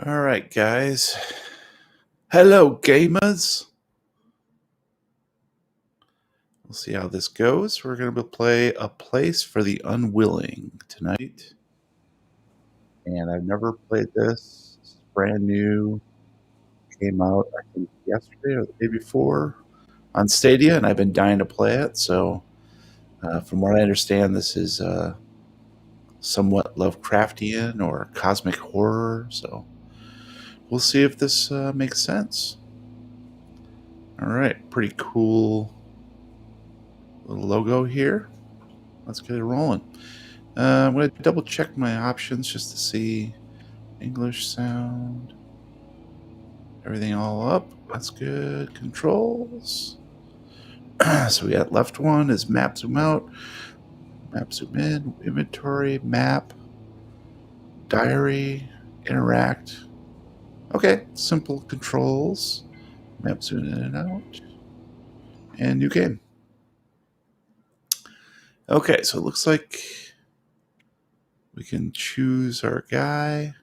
All right, guys. Hello, gamers. We'll see how this goes. We're going to play A Place for the Unwilling tonight. And I've never played this. It's brand new. Came out, I think, yesterday or the day before on Stadia, and I've been dying to play it. So, from what I understand, this is somewhat Lovecraftian or cosmic horror. So, we'll see if this makes sense. All right, pretty cool little logo here. Let's get it rolling. I'm going to double check my options just to see English sound. Everything all up. That's good. Controls. So we got left one is map zoom out, map zoom in, inventory, map, diary, interact. Okay, simple controls. Map zoom in and out. And new game. Okay, so it looks like we can choose our guy.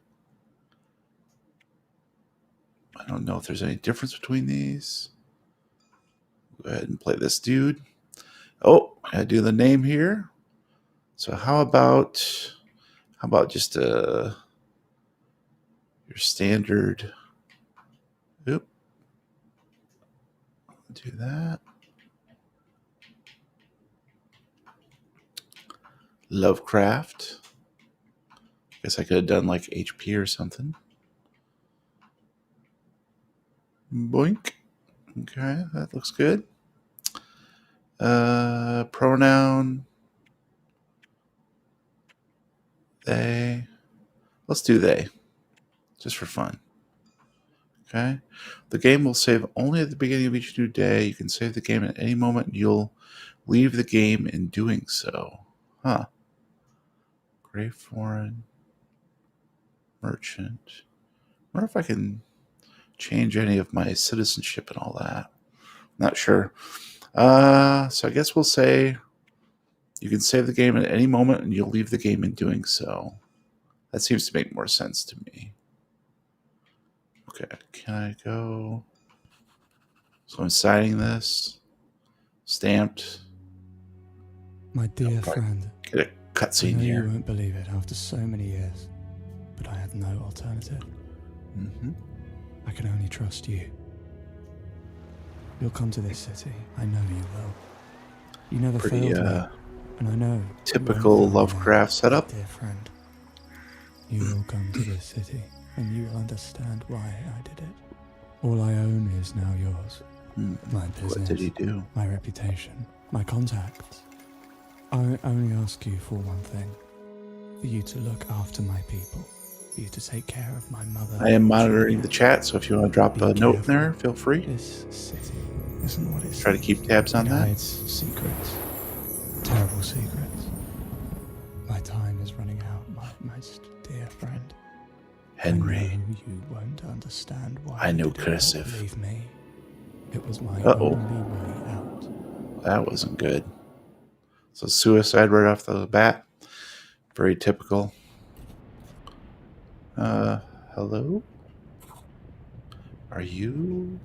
I don't know if there's any difference between these. Go ahead and play this dude. Oh, I do the name here. So how about just your standard? Oop. Do that. Lovecraft. Guess I could have done like HP or something. Boink. Okay, that looks good. Pronoun. They. Let's do they. Just for fun. Okay. The game will save only at the beginning of each new day. You can save the game at any moment. You'll leave the game in doing so. Huh. Gray foreign. Merchant. I wonder if I can change any of my citizenship and all that. Not sure. So I guess we'll say you can save the game at any moment and you'll leave the game in doing so. That seems to make more sense to me. Okay, can I go? So I'm signing this. Stamped. My dear friend, get a cutscene here. You won't believe it after so many years, but I have no alternative. I can only trust you. You'll come to this city. I know you will. You never failed me, and I know. Typical Lovecraft setup. Dear friend, you will come to this city, and you will understand why I did it. All I own is now yours. My business. What did he do? My reputation. My contacts. I only ask you for one thing. For you to look after my people. For you to take care of my mother. I am monitoring the chat, so if you want to drop a note in there, feel free. This city isn't what it's. Try to keep tabs on that. Hides secrets. Terrible secrets. My time is running out, my most dear friend. Henry. I know you won't understand why. I know cursive. Believe me. It was my only way out. That wasn't good. So suicide right off the bat. Very typical. Hello? Are you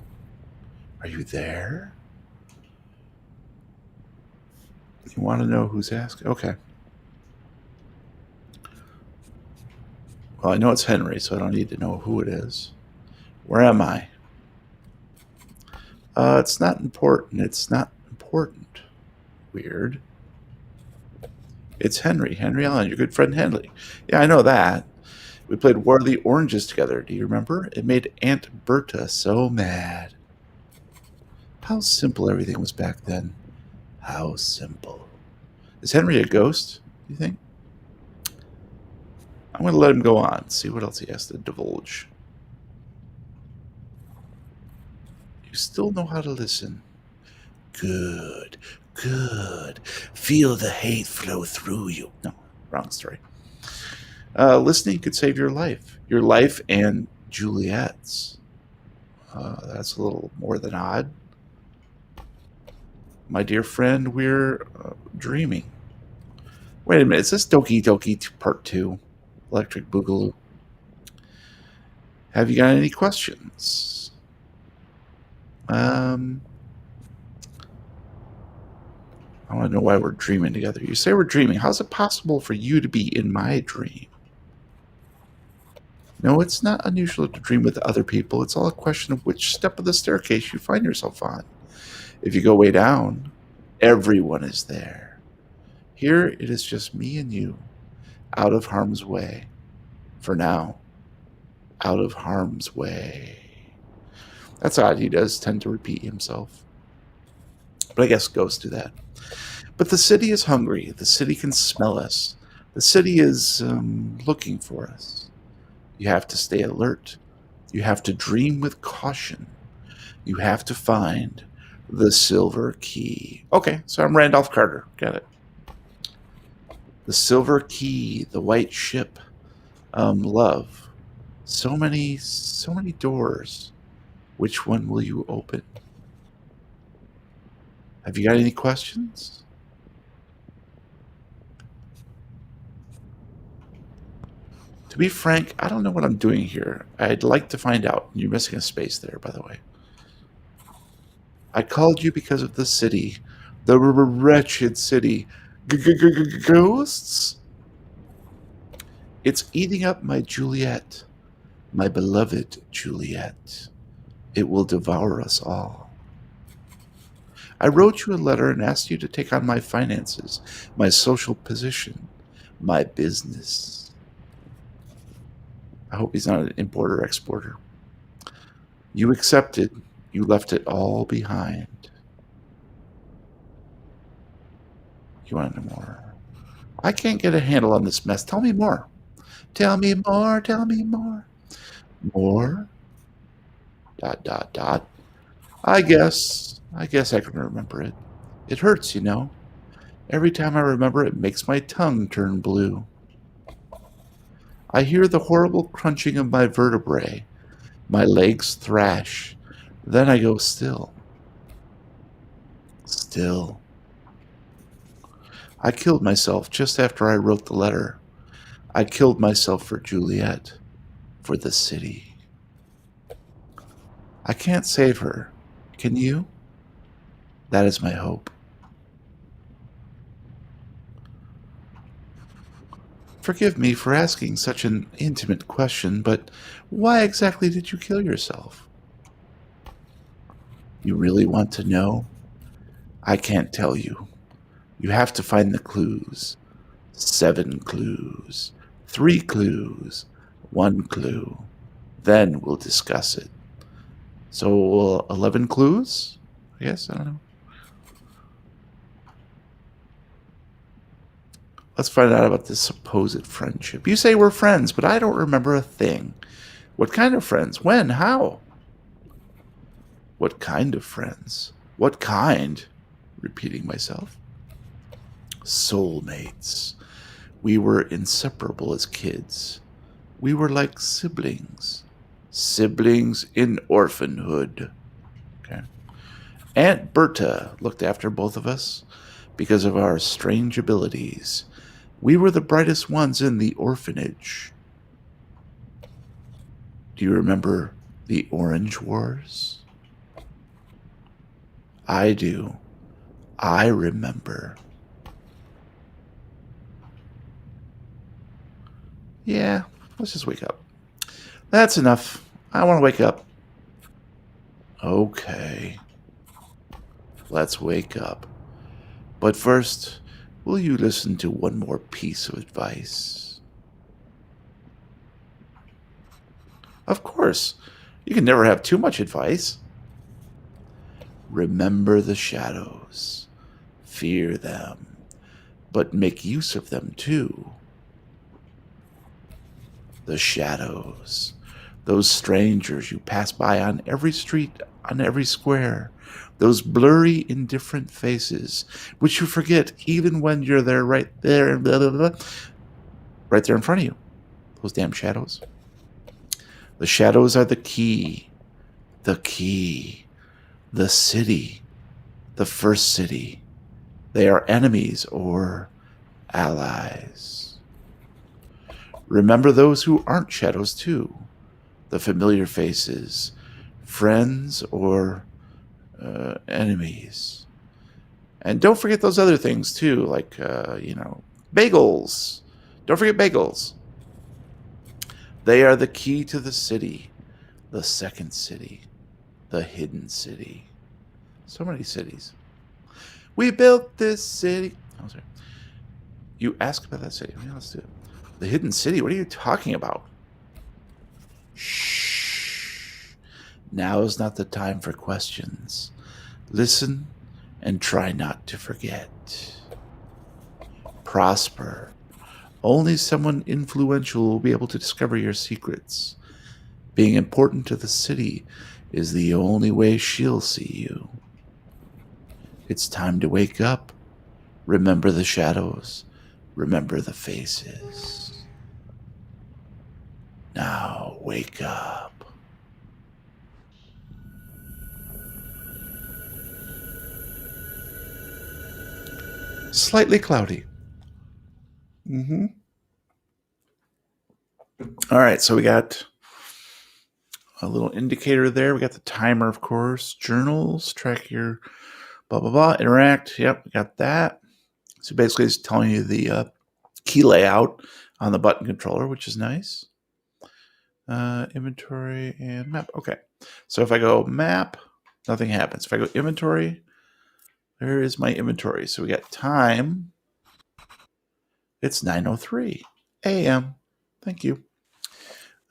there? You want to know who's asking? Okay. Well, I know it's Henry, so I don't need to know who it is. Where am I? It's not important. It's not important. Weird. It's Henry. Henry Allen, your good friend Henry. Yeah, I know that. We played War of the Oranges together. Do you remember? It made Aunt Berta so mad. How simple everything was back then. How simple. Is Henry a ghost, do you think? I'm going to let him go on. See what else he has to divulge. You still know how to listen. Good. Good. Feel the hate flow through you. No, wrong story. Listening could save your life and Juliet's. That's a little more than odd. My dear friend, we're dreaming. Wait a minute, is this Doki Doki Part 2? Electric Boogaloo. Have you got any questions? I want to know why we're dreaming together. You say we're dreaming. How's it possible for you to be in my dream? No, it's not unusual to dream with other people. It's all a question of which step of the staircase you find yourself on. If you go way down, everyone is there. Here, it is just me and you, out of harm's way. For now, out of harm's way. That's odd. He does tend to repeat himself. But I guess ghosts do that. But the city is hungry. The city can smell us. The city is looking for us. You have to stay alert. You have to dream with caution. You have to find the silver key. Okay, so I'm Randolph Carter. Got it. The silver key, the white ship, love. So many doors. Which one will you open? Have you got any questions? To be frank, I don't know what I'm doing here. I'd like to find out. You're missing a space there, by the way. I called you because of the city. The wretched city. Ghosts? It's eating up my Juliet. My beloved Juliet. It will devour us all. I wrote you a letter and asked you to take on my finances, my social position, my business. I hope he's not an importer-exporter. You accepted. You left it all behind. You want to know more? I can't get a handle on this mess. Tell me more. Tell me more. Tell me more. More? ... I guess I can remember it. It hurts, you know. Every time I remember it makes my tongue turn blue. I hear the horrible crunching of my vertebrae. My legs thrash. Then I go still. Still. I killed myself just after I wrote the letter. I killed myself for Juliet. For the city. I can't save her. Can you? That is my hope. Forgive me for asking such an intimate question, but why exactly did you kill yourself? You really want to know? I can't tell you. You have to find the clues. 7 clues. 3 clues. 1 clue. Then we'll discuss it. So, 11 clues? I guess, I don't know. Let's find out about this supposed friendship. You say we're friends, but I don't remember a thing. What kind of friends? When? How? What kind of friends? What kind? Repeating myself. Soulmates. We were inseparable as kids. We were like siblings. Siblings in orphanhood. Okay. Aunt Berta looked after both of us because of our strange abilities. We were the brightest ones in the orphanage. Do you remember the Orange Wars? I do. I remember. Yeah, let's just wake up. That's enough. I want to wake up. Okay. Let's wake up. But first, will you listen to one more piece of advice? Of course. You can never have too much advice. Remember the shadows. Fear them. But make use of them too. The shadows. Those strangers you pass by on every street, on every square. Those blurry, indifferent faces, which you forget even when you're there, right there, blah, blah, blah, right there in front of you. Those damn shadows. The shadows are the key. The key. The city. The first city. They are enemies or allies. Remember those who aren't shadows too. the familiar faces, friends or enemies. And don't forget those other things too, like, bagels. Don't forget bagels. They are the key to the city, the second city, the hidden city. So many cities. We built this city. Oh, sorry. You ask about that city. Yeah, let's do it. The hidden city? What are you talking about? Shh. Now is not the time for questions. Listen and try not to forget. Prosper. Only someone influential will be able to discover your secrets. Being important to the city is the only way she'll see you. It's time to wake up. Remember the shadows. Remember the faces. Now wake up. Slightly cloudy. All right, so we got a little indicator there. We got the timer, of course. Journals, track your blah, blah, blah. Interact. Yep, we got that. So basically it's telling you the key layout on the button controller, which is nice. Inventory and map. Okay. So if I go map, nothing happens. If I go inventory, there is my inventory. So we got time. It's 9:03 a.m. Thank you.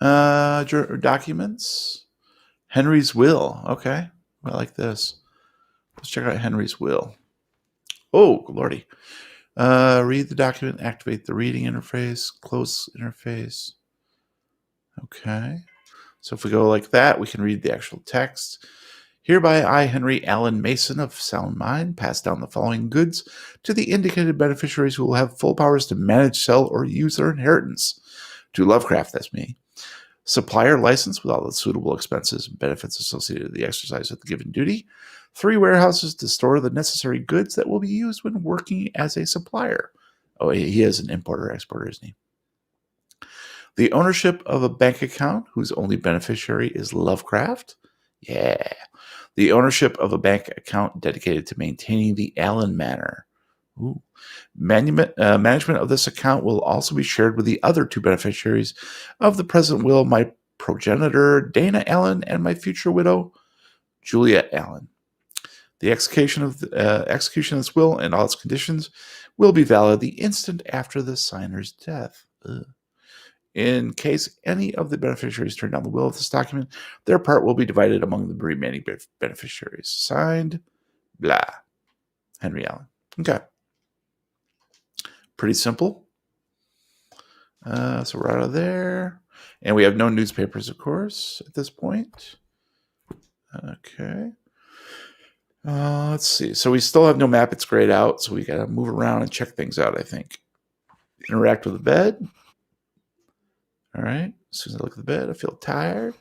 Documents. Henry's will. Okay. I like this. Let's check out Henry's will. Oh, lordy. Read the document, activate the reading interface, close interface. Okay. So if we go like that, we can read the actual text. Hereby, I, Henry Allen Mason of sound mind, pass down the following goods to the indicated beneficiaries who will have full powers to manage, sell, or use their inheritance. To Lovecraft, that's me. Supplier license with all the suitable expenses and benefits associated with the exercise of the given duty. 3 warehouses to store the necessary goods that will be used when working as a supplier. Oh, he is an importer-exporter, isn't he? The ownership of a bank account whose only beneficiary is Lovecraft. Yeah. The ownership of a bank account dedicated to maintaining the Allen Manor. Ooh. Management of this account will also be shared with the other 2 beneficiaries of the present will, my progenitor, Dana Allen, and my future widow, Julia Allen. The execution of this will and all its conditions will be valid the instant after the signer's death. Ugh. In case any of the beneficiaries turn down the will of this document, their part will be divided among the remaining beneficiaries. Signed, blah. Henry Allen. Okay. Pretty simple. So we're out of there. And we have no newspapers, of course, at this point. Okay. Let's see. So we still have no map. It's grayed out. So we got to move around and check things out, I think. Interact with the bed. All right. As soon as I look at the bed, I feel tired.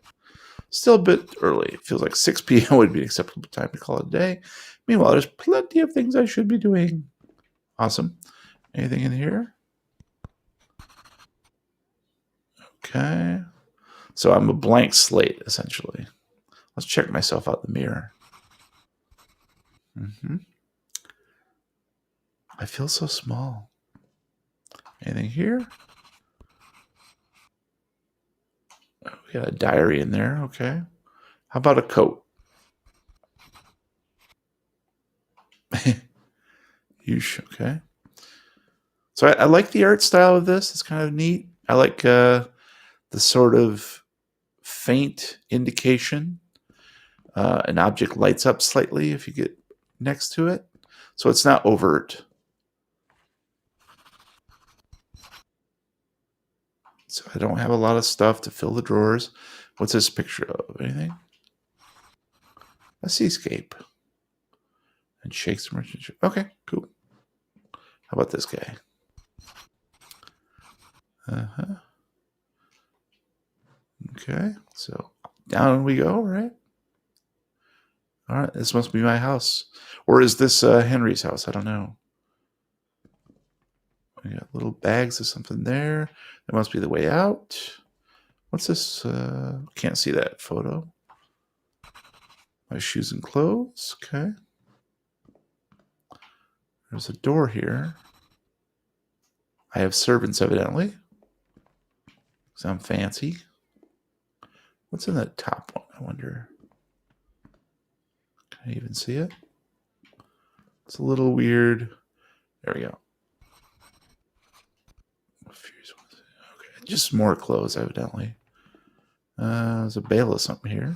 Still a bit early. It feels like 6 p.m. would be an acceptable time to call it a day. Meanwhile, there's plenty of things I should be doing. Awesome. Anything in here? Okay. So I'm a blank slate, essentially. Let's check myself out in the mirror. I feel so small. Anything here? Oh, we got a diary in there. Okay. How about a coat? Okay. So I like the art style of this. It's kind of neat. I like the sort of faint indication. An object lights up slightly if you get next to it. So it's not overt. So I don't have a lot of stuff to fill the drawers. What's this picture of? Anything? A seascape. And shakes the merchant. Okay, cool. How about this guy? Okay, so down we go, right? All right, this must be my house. Or is this Henry's house? I don't know. We got little bags of something there. That must be the way out. What's this? Can't see that photo. My shoes and clothes. Okay. There's a door here. I have servants, evidently. Because I'm fancy. What's in that top one, I wonder? Can I even see it? It's a little weird. There we go. Okay, just more clothes, evidently. There's a bale of something here.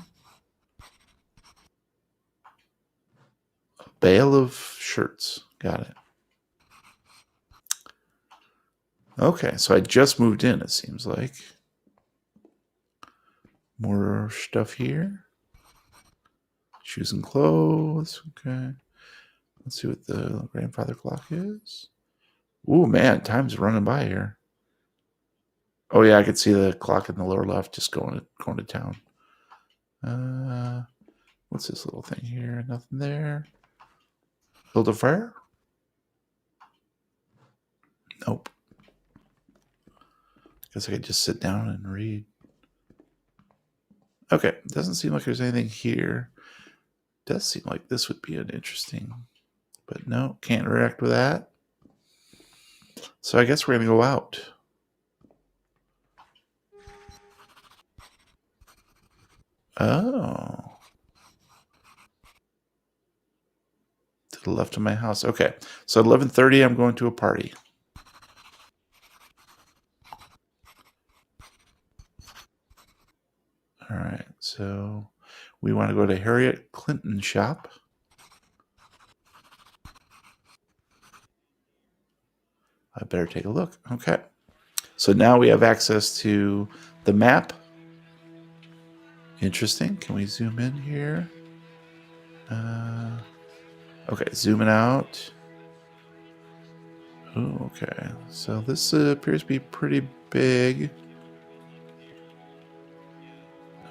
A bale of shirts. Got it. Okay, so I just moved in, it seems like. More stuff here. Shoes and clothes. Okay. Let's see what the grandfather clock is. Ooh, man, time's running by here. Oh, yeah, I could see the clock in the lower left just going to town. What's this little thing here? Nothing there. Build a fire? Nope. Guess I could just sit down and read. Okay, doesn't seem like there's anything here. Does seem like this would be an interesting, but no, can't interact with that. So I guess we're going to go out. Oh. To the left of my house. Okay, so at 11:30, I'm going to a party. All right, so we want to go to Harriet Clinton's shop. I better take a look. Okay. So now we have access to the map. Interesting. Can we zoom in here? Okay, zooming out. Oh, okay. So this appears to be pretty big.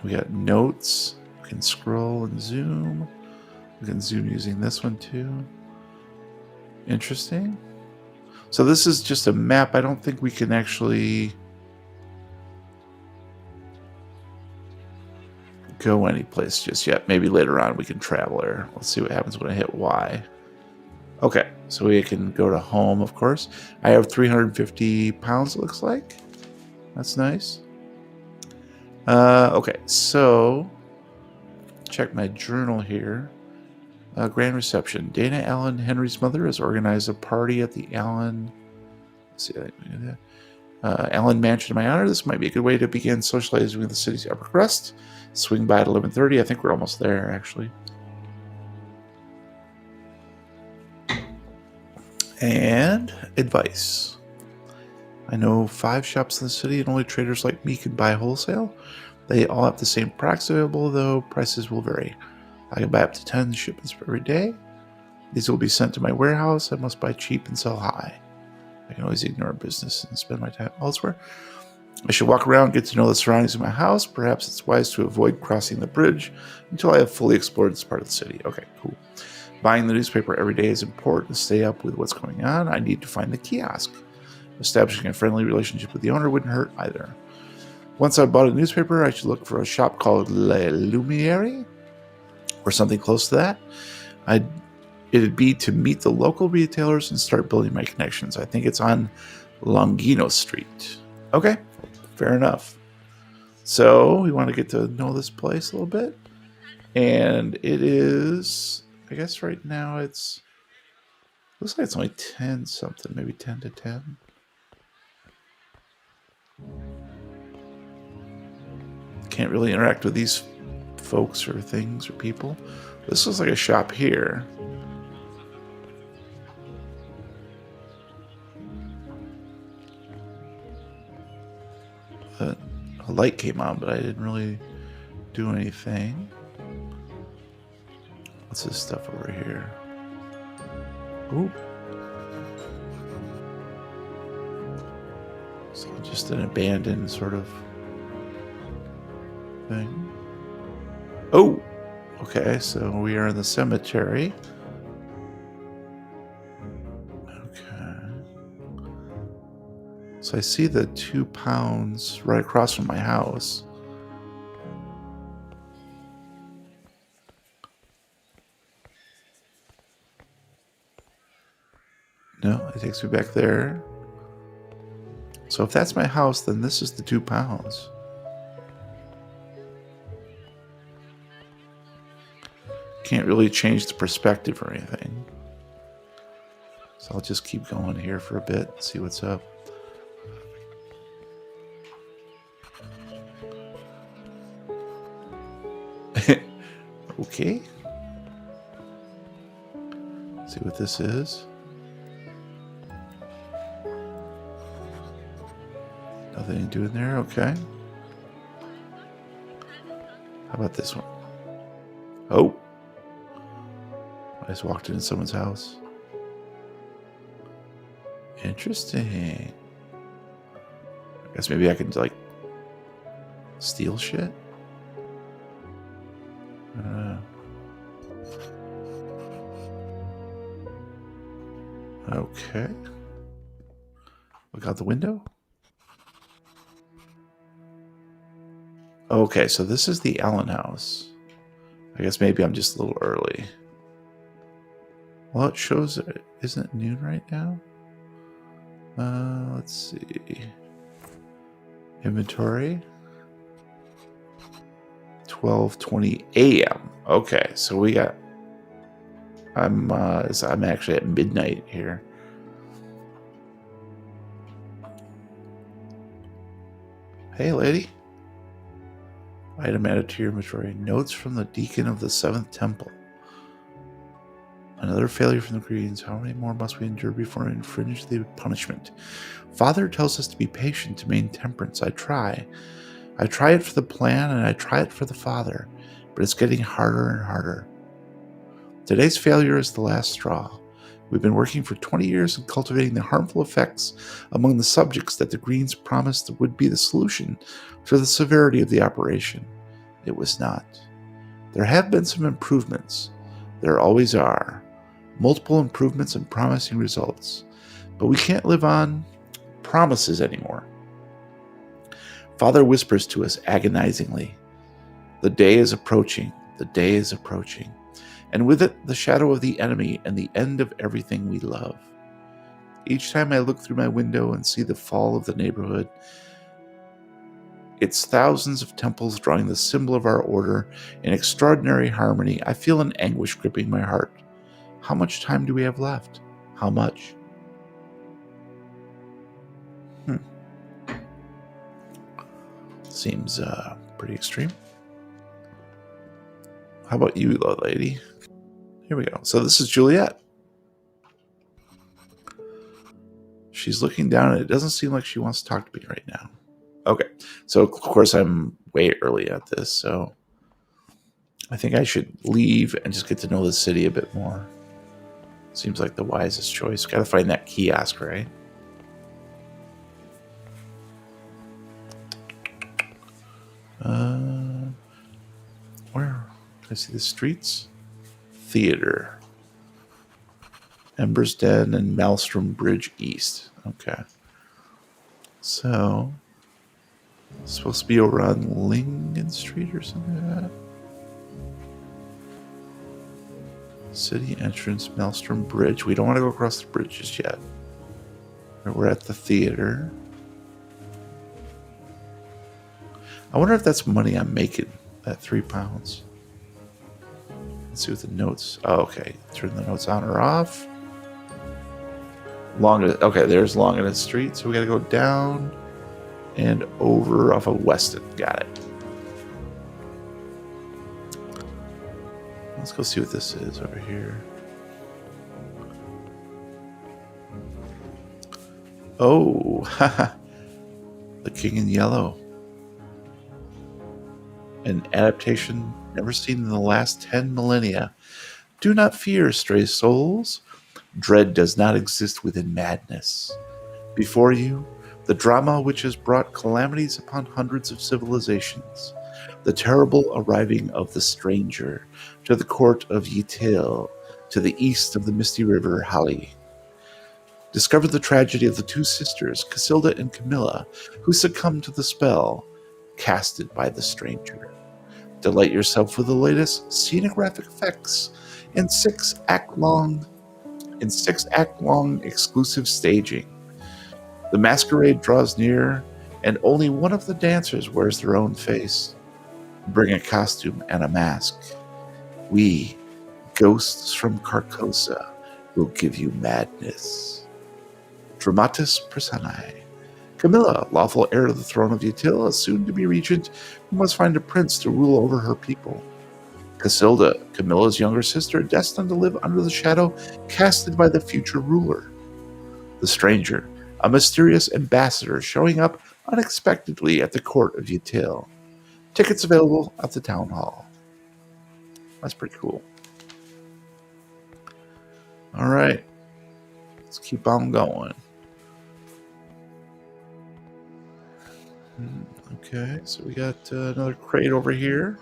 We got notes. We can scroll and zoom. We can zoom using this one too. Interesting. So this is just a map. I don't think we can actually go anyplace just yet. Maybe later on we can travel there. Let's see what happens when I hit Y. Okay, so we can go to home, of course. I have 350 pounds, it looks like. That's nice. Okay, so check my journal here. Grand reception. Dana Allen, Henry's mother, has organized a party at the Allen. Let's see, Allen Mansion in my honor. This might be a good way to begin socializing with the city's upper crust. Swing by at 11:30. I think we're almost there, actually. And advice. I know 5 shops in the city, and only traders like me can buy wholesale. They all have the same products available, though prices will vary. I can buy up to 10 shipments per every day. These will be sent to my warehouse. I must buy cheap and sell high. I can always ignore business and spend my time elsewhere. I should walk around, get to know the surroundings of my house. Perhaps it's wise to avoid crossing the bridge until I have fully explored this part of the city. Okay, cool. Buying the newspaper every day is important to stay up with what's going on. I need to find the kiosk. Establishing a friendly relationship with the owner wouldn't hurt either. Once I've bought a newspaper, I should look for a shop called Le Lumiere or something close to that. It'd be to meet the local retailers and start building my connections. I think it's on Longino Street. Okay, fair enough. So we want to get to know this place a little bit. And it is, I guess right now looks like it's only 10 something, maybe 10 to 10. Can't really interact with these folks or things or people. This looks like a shop here. A light came on, but I didn't really do anything. What's this stuff over here? Ooh. So just an abandoned sort of thing. Oh! Okay, so we are in the cemetery. Okay. So I see the 2 pounds right across from my house. No, it takes me back there. So if that's my house, then this is the 2 pounds. Can't really change the perspective or anything. So I'll just keep going here for a bit, see what's up. Okay. See what this is. Nothing to do in there, okay. How about this one? Oh. I just walked into someone's house. Interesting. I guess maybe I can, like, steal shit? I don't know. Okay. Look out the window. Okay, so this is the Allen house. I guess maybe I'm just a little early. Well, it shows, isn't it noon right now? Let's see. Inventory. 12:20 a.m. Okay, so we got. I'm actually at midnight here. Hey, lady. Item added to your inventory. Notes from the Deacon of the Seventh Temple. Another failure from the Greens. How many more must we endure before we infringe the punishment? Father tells us to be patient, to maintain temperance. I try. I try it for the plan, and I try it for the Father, but it's getting harder and harder. Today's failure is the last straw. We've been working for 20 years and cultivating the harmful effects among the subjects that the Greens promised would be the solution to the severity of the operation. It was not. There have been some improvements. There always are. Multiple improvements and promising results. But we can't live on promises anymore. Father whispers to us agonizingly, "The day is approaching. The day is approaching. And with it, the shadow of the enemy and the end of everything we love." Each time I look through my window and see the fall of the neighborhood, its thousands of temples drawing the symbol of our order in extraordinary harmony, I feel an anguish gripping my heart. How much time do we have left? How much? Seems pretty extreme. How about you, lady? Here we go. So this is Juliet. She's looking down, and it doesn't seem like she wants to talk to me right now. Okay. So, of course, I'm way early at this, so I think I should leave and just get to know the city a bit more. Seems like the wisest choice. Got to find that kiosk, right? Where? Can I see the streets? Theater. Ember's Den and Maelstrom Bridge East. Okay. So, it's supposed to be over on Lingen Street or something like that. City entrance, Maelstrom Bridge. We don't want to go across the bridge just yet. We're at the theater. I wonder if that's money I'm making, that 3 pounds. Let's see what the notes. Oh, okay. Turn the notes on or off. Okay, there's Longin Street. So we got to go down and over off of Weston. Got it. Let's go see what this is over here. Oh, haha. The King in Yellow. An adaptation never seen in the last 10 millennia. Do not fear, stray souls. Dread does not exist within madness. Before you, the drama which has brought calamities upon hundreds of civilizations. The terrible arriving of the stranger to the court of Ytil, to the east of the misty river Hali. Discover the tragedy of the two sisters, Casilda and Camilla, who succumbed to the spell casted by the stranger. Delight yourself with the latest scenographic effects in six-act-long exclusive staging. The masquerade draws near, and only one of the dancers wears their own face. Bring a costume and a mask. We, ghosts from Carcosa, will give you madness. Dramatis Personae. Camilla, lawful heir to the throne of Utila, soon to be regent, who must find a prince to rule over her people. Casilda, Camilla's younger sister, destined to live under the shadow casted by the future ruler. The stranger, a mysterious ambassador showing up unexpectedly at the court of Util. Tickets available at the town hall. That's pretty cool. All right, let's keep on going. Okay, so we got another crate over here.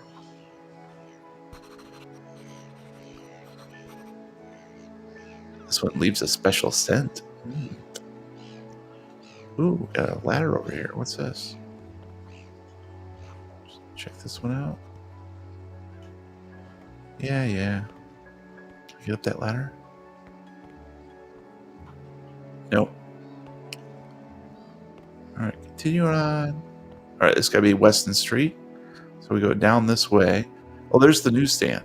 This one leaves a special scent. Ooh, got a ladder over here. What's this? Just check this one out. Yeah. Can I get up that ladder? Nope. Alright, continue on. Alright, this gotta be Weston Street. So we go down this way. Oh, there's the newsstand.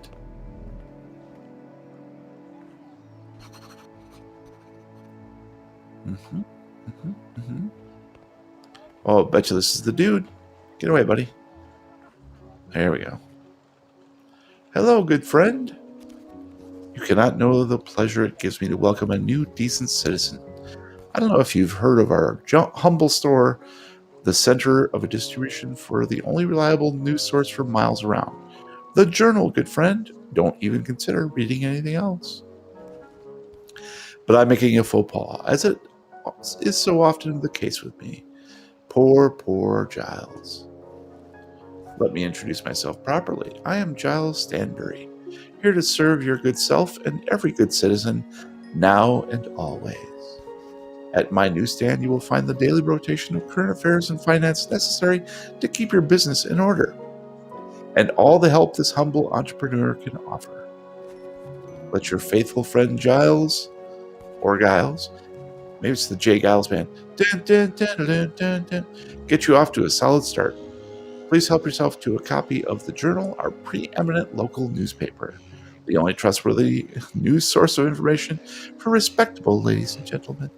Oh, I bet you this is the dude. Get away, buddy. There we go. Hello, good friend. You cannot know the pleasure it gives me to welcome a new decent citizen. I don't know if you've heard of our humble store, the center of a distribution for the only reliable news source for miles around. The Journal, good friend. Don't even consider reading anything else. But I'm making a faux pas, as it is so often the case with me. Poor Giles. Let me introduce myself properly. I am Giles Stanbury, here to serve your good self and every good citizen, now and always. At my newsstand, you will find the daily rotation of current affairs and finance necessary to keep your business in order, and all the help this humble entrepreneur can offer. Let your faithful friend Giles, or Giles, maybe it's the J. Giles band, get you off to a solid start. Please help yourself to a copy of The Journal, our preeminent local newspaper, the only trustworthy news source of information for respectable ladies and gentlemen.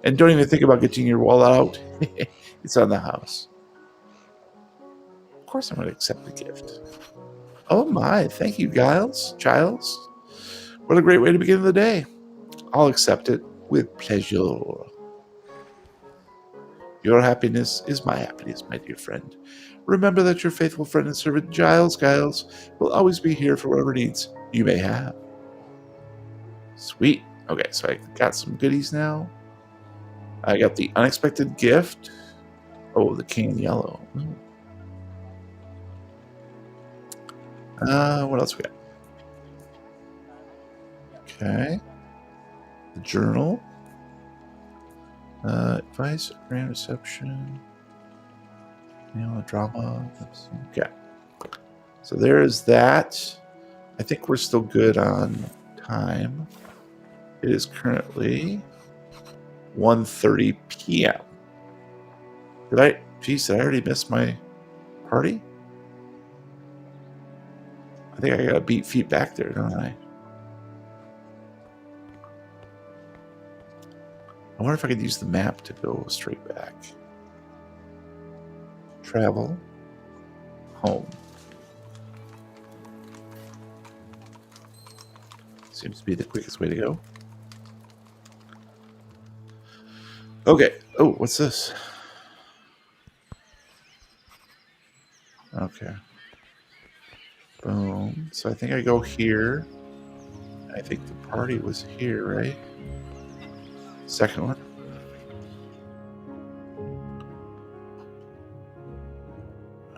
And don't even think about getting your wallet out. It's on the house. Of course I'm going to accept the gift. Oh my, thank you, Giles. What a great way to begin the day. I'll accept it with pleasure. Your happiness is my happiness, my dear friend. Remember that your faithful friend and servant Giles will always be here for whatever needs you may have. Sweet. Okay, so I got some goodies now. I got the unexpected gift. Oh, the King in Yellow. What else we got? Okay. The Journal. Advice, grand reception. Drama. Okay. So there is that. I think we're still good on time. It is currently 1:30 p.m. Did I already miss my party? I think I got to beat feet back there, don't I? I wonder if I could use the map to go straight back. Travel. Home. Seems to be the quickest way to go. Okay. Oh, what's this? Okay. Boom. So I think I go here. I think the party was here, right? Second one.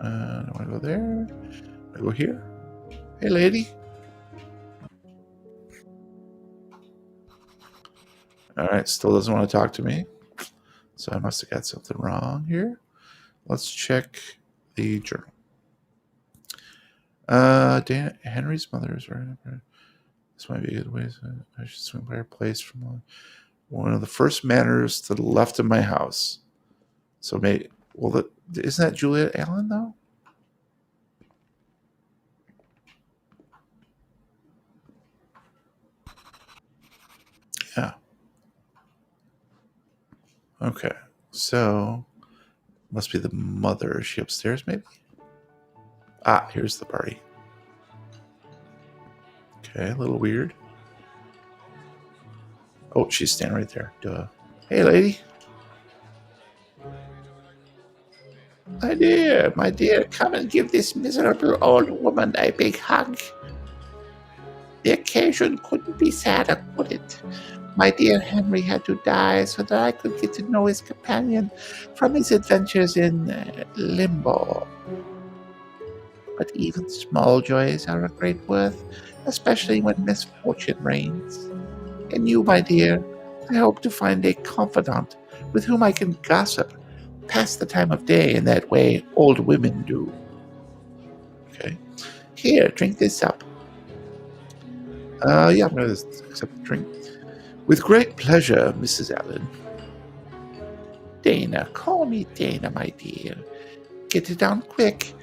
I want to go there. I go here. Hey, lady. All right, still doesn't want to talk to me. So I must have got something wrong here. Let's check the journal. Henry's mother is right. This might be a good way. I should swing by her place from one of the first manors to the left of my house. So maybe, well, isn't that Juliet Allen though? Yeah. Okay. So must be the mother. Is she upstairs maybe? Ah, here's the party. Okay, a little weird. Oh, she's standing right there. Duh. Hey, lady. My dear, come and give this miserable old woman a big hug. The occasion couldn't be sadder, could it? My dear Henry had to die so that I could get to know his companion from his adventures in Limbo. But even small joys are of great worth, especially when misfortune reigns. In you, my dear, I hope to find a confidant with whom I can gossip, pass the time of day in that way old women do. Okay. Here, drink this up. Yeah, I'm going to accept the drink. With great pleasure, Mrs. Allen. Dana, call me Dana, my dear. Get it down quick.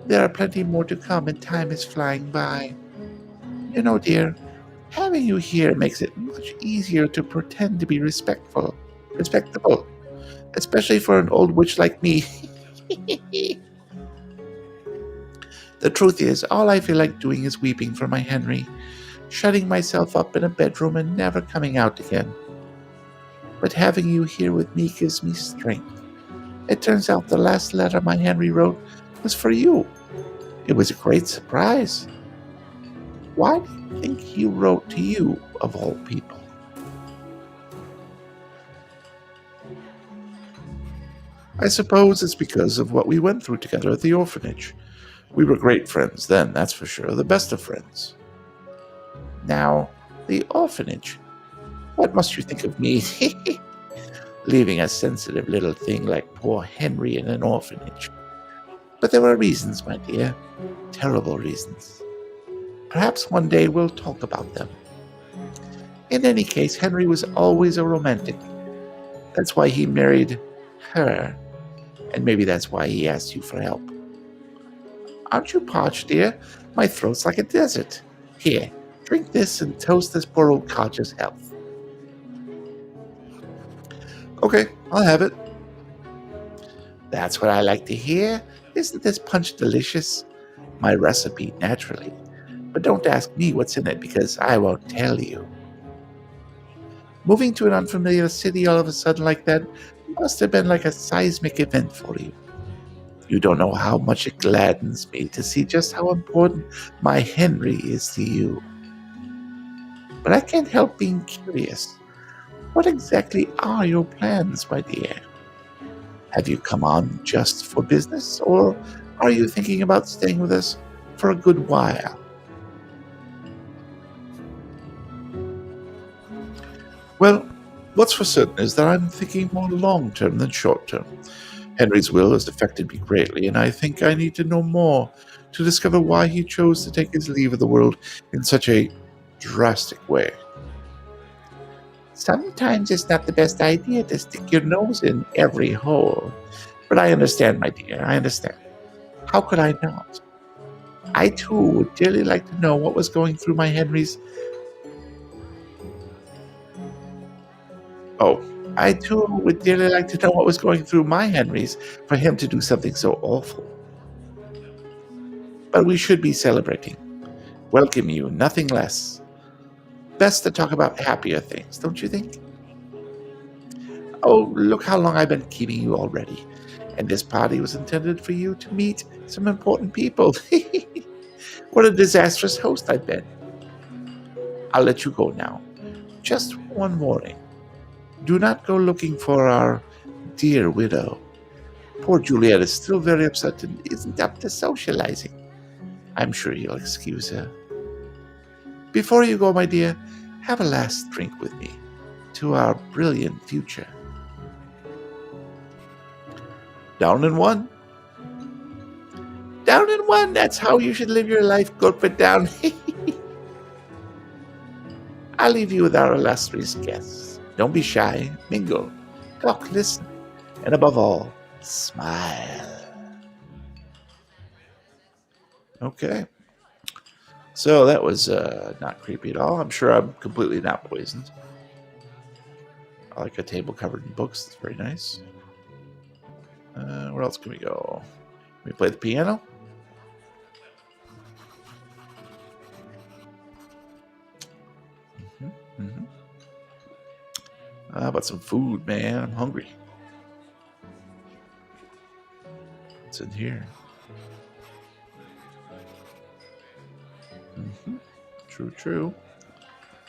There are plenty more to come and time is flying by. You know, dear, having you here makes it much easier to pretend to be respectable, especially for an old witch like me. The truth is, all I feel like doing is weeping for my Henry, shutting myself up in a bedroom and never coming out again. But having you here with me gives me strength. It turns out the last letter my Henry wrote was for you. It was a great surprise. Why do you think he wrote to you, of all people? I suppose it's because of what we went through together at the orphanage. We were great friends then, that's for sure, the best of friends. Now, the orphanage. What must you think of me? Leaving a sensitive little thing like poor Henry in an orphanage. But there were reasons, my dear. Terrible reasons. Perhaps one day we'll talk about them. In any case, Henry was always a romantic. That's why he married her. And maybe that's why he asked you for help. Aren't you parched, dear? My throat's like a desert. Here, drink this and toast this poor old codger's health. Okay, I'll have it. That's what I like to hear. Isn't this punch delicious? My recipe, naturally. But don't ask me what's in it because I won't tell you. Moving to an unfamiliar city all of a sudden like that must have been like a seismic event for you. You don't know how much it gladdens me to see just how important my Henry is to you. But I can't help being curious. What exactly are your plans, my dear? Have you come on just for business, or are you thinking about staying with us for a good while? Well, what's for certain is that I'm thinking more long-term than short-term. Henry's will has affected me greatly, and I think I need to know more to discover why he chose to take his leave of the world in such a drastic way. Sometimes it's not the best idea to stick your nose in every hole. But I understand, my dear, I understand. How could I not? I, too, would dearly like to know what was going through my Henry's... I, too, would dearly like to know what was going through my Henry's for him to do something so awful. But we should be celebrating. Welcome you, nothing less. Best to talk about happier things, don't you think? Oh, look how long I've been keeping you already. And this party was intended for you to meet some important people. What a disastrous host I've been. I'll let you go now. Just one warning. Do not go looking for our dear widow. Poor Juliet is still very upset and isn't up to socializing. I'm sure you'll excuse her. Before you go, my dear, have a last drink with me. to our brilliant future. Down in one? Down in one, that's how you should live your life, gulp it down. I'll leave you with our illustrious guests. Don't be shy, mingle, talk, listen, and above all, smile. Okay. So that was not creepy at all. I'm sure I'm completely not poisoned. I like a table covered in books. It's very nice. Where else can we go? Can we play the piano? Mm-hmm. How about some food, man? I'm hungry. What's in here? Mm-hmm. True, true.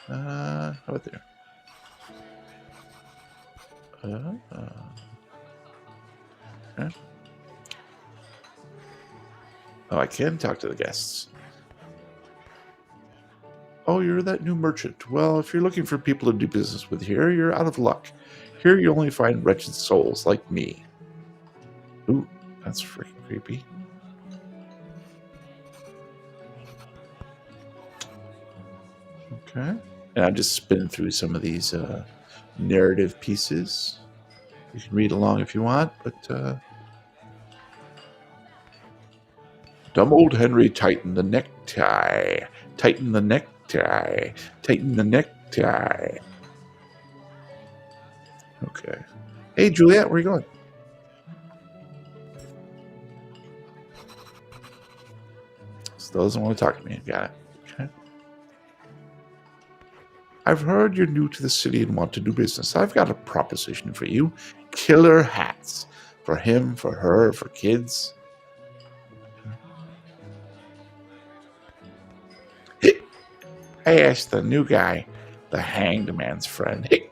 How about there? Okay. Oh, I can talk to the guests. Oh, you're that new merchant. Well, if you're looking for people to do business with here, you're out of luck. Here you only find wretched souls like me. Ooh, that's freaking creepy. Okay. And I'm just spinning through some of these narrative pieces. You can read along if you want, but dumb old Henry tightened the necktie. Tighten the necktie. Tighten the necktie. Okay. Hey, Juliet, where are you going? Still doesn't want to talk to me. Got it. Okay. I've heard you're new to the city and want to do business. I've got a proposition for you. Killer hats. For him, for her, for kids. Hey, I asked the new guy, the hanged man's friend. Hey,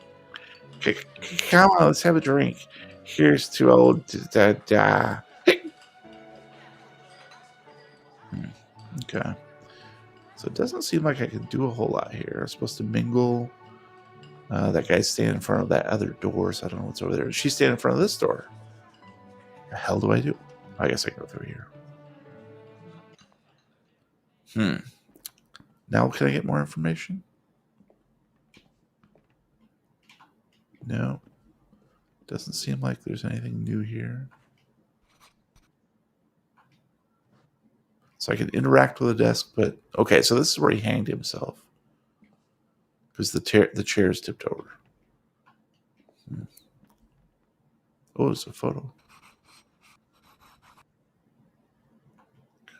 come on, let's have a drink. Here's to old da. Hey. Okay. So it doesn't seem like I can do a whole lot here. I'm supposed to mingle. That guy's standing in front of that other door, so I don't know what's over there. She's standing in front of this door. What the hell do I do? I guess I can go through here. Now can I get more information? No. Doesn't seem like there's anything new here. So I can interact with the desk, but okay, so this is where he hanged himself. Because the chair's tipped over. Oh, it's a photo.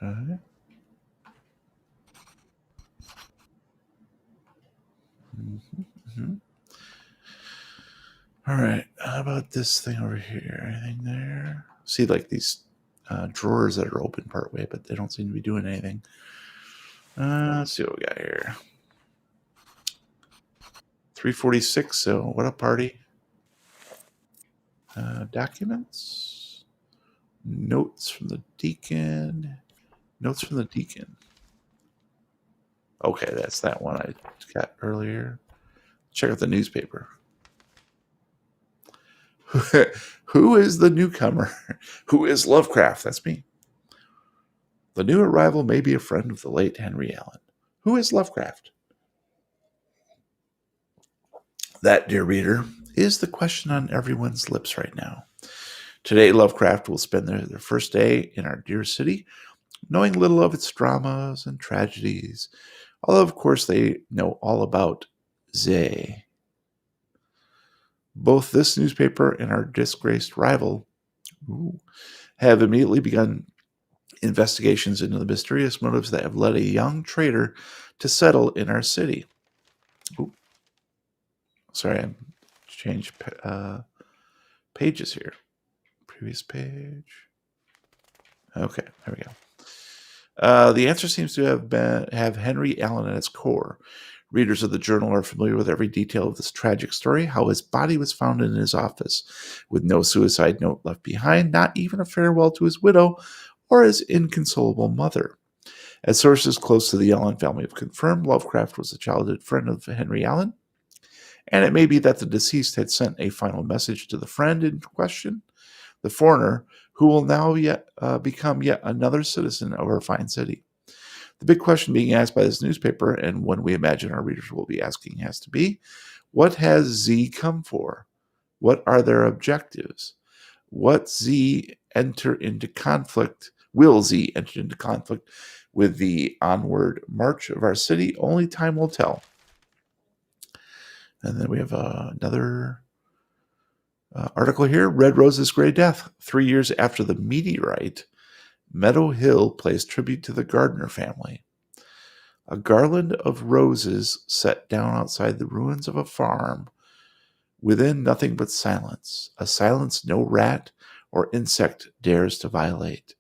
Okay. All right. How about this thing over here? Anything there? See, like these drawers that are open part way, but they don't seem to be doing anything. Let's see what we got here. 346. So, what up, party? Documents. Notes from the deacon. Notes from the deacon. Okay, that's that one I got earlier. Check out the newspaper. Who is the newcomer? Who is Lovecraft? That's me. The new arrival may be a friend of the late Henry Allen. Who is Lovecraft? That, dear reader, is the question on everyone's lips right now. Today, Lovecraft will spend their first day in our dear city, knowing little of its dramas and tragedies, although, of course, they know all about Zay. Both this newspaper and our disgraced rival have immediately begun investigations into the mysterious motives that have led a young trader to settle in our city. Sorry, I changed pages here. Previous page. Okay, there we go. The answer seems to have Henry Allen at its core. Readers of the journal are familiar with every detail of this tragic story, how his body was found in his office, with no suicide note left behind, not even a farewell to his widow or his inconsolable mother. As sources close to the Allen family have confirmed, Lovecraft was a childhood friend of Henry Allen, and it may be that the deceased had sent a final message to the friend in question, the foreigner, who will now become yet another citizen of our fine city. The big question being asked by this newspaper, and one we imagine our readers will be asking, has to be, what has Z come for? What are their objectives? What Z enter into conflict? Will Z enter into conflict with the onward march of our city? Only time will tell. And then we have another article here. Red Rose's Gray Death. 3 years after the meteorite, Meadow Hill pays tribute to the Gardner family. A garland of roses set down outside the ruins of a farm. Within, nothing but silence, a silence no rat or insect dares to violate.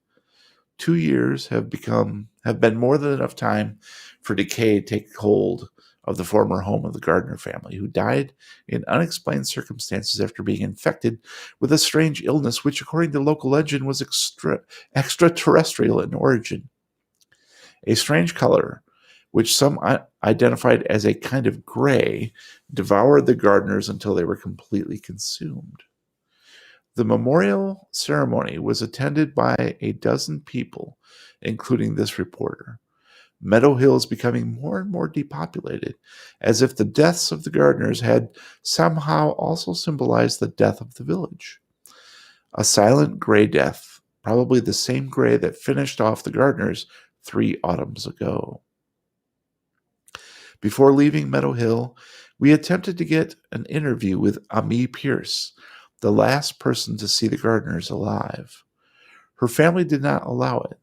2 years have been more than enough time for decay to take hold of the former home of the Gardner family, who died in unexplained circumstances after being infected with a strange illness which, according to local legend, was extraterrestrial in origin. A strange color, which some identified as a kind of gray, devoured the Gardners until they were completely consumed. The memorial ceremony was attended by a dozen people, including this reporter. Meadow Hill is becoming more and more depopulated, as if the deaths of the Gardners had somehow also symbolized the death of the village. A silent gray death, probably the same gray that finished off the Gardners 3 autumns ago. Before leaving Meadow Hill, we attempted to get an interview with Amie Pierce, the last person to see the Gardners alive. Her family did not allow it.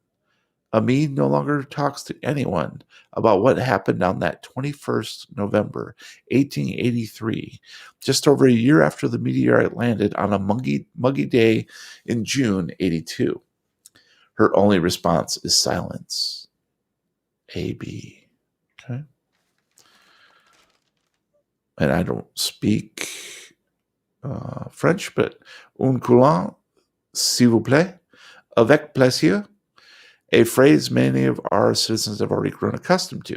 Amie no longer talks to anyone about what happened on that 21st November, 1883, just over a year after the meteorite landed on a muggy day in June 82. Her only response is silence. A.B. Okay. And I don't speak French, but un coulant, s'il vous plaît, avec plaisir, a phrase many of our citizens have already grown accustomed to.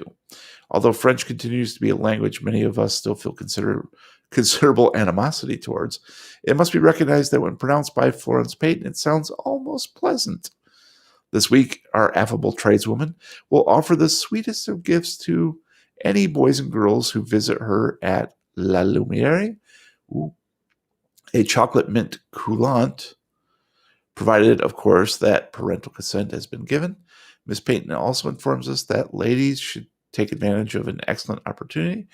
Although French continues to be a language many of us still feel considerable animosity towards, it must be recognized that when pronounced by Florence Peyton, it sounds almost pleasant. This week, our affable tradeswoman will offer the sweetest of gifts to any boys and girls who visit her at La Lumiere, a chocolate mint coulant, provided, of course, that parental consent has been given. Miss Peyton also informs us that ladies should take advantage of an excellent opportunity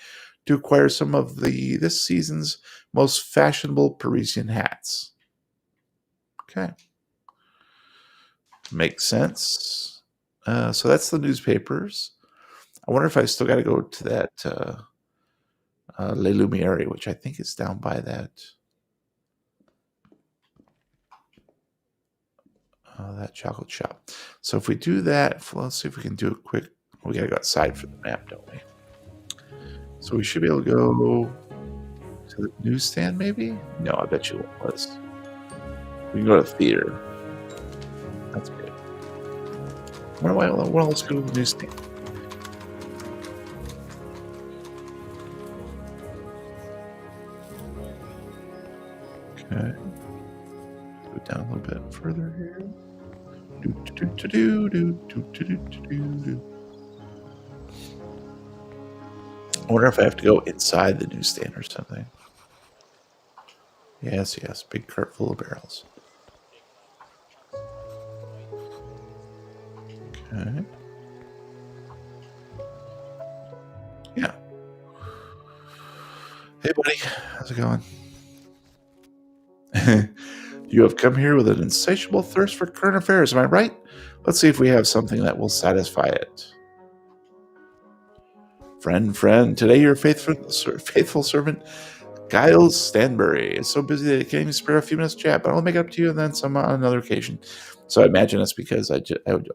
to acquire some of this season's most fashionable Parisian hats. Okay. Makes sense. So that's the newspapers. I wonder if I still got to go to that Les Lumiere, which I think is down by that chocolate shop. So if we do that, let's see if we can do a quick. We got to go outside for the map, don't we? So we should be able to go to the newsstand, maybe? No, I bet you it was. We can go to the theater. That's good. Well, let's go to the newsstand. Okay. Go down a little bit further here. I wonder if I have to go inside the newsstand or something. Yes, big cart full of barrels. Okay. Yeah. Hey, buddy. How's it going? You have come here with an insatiable thirst for current affairs, am I right? Let's see if we have something that will satisfy it. Friend, today your faithful servant, Giles Stanbury, is so busy that he can't even spare a few minutes to chat, but I'll make it up to you and then some on another occasion. So I imagine it's because I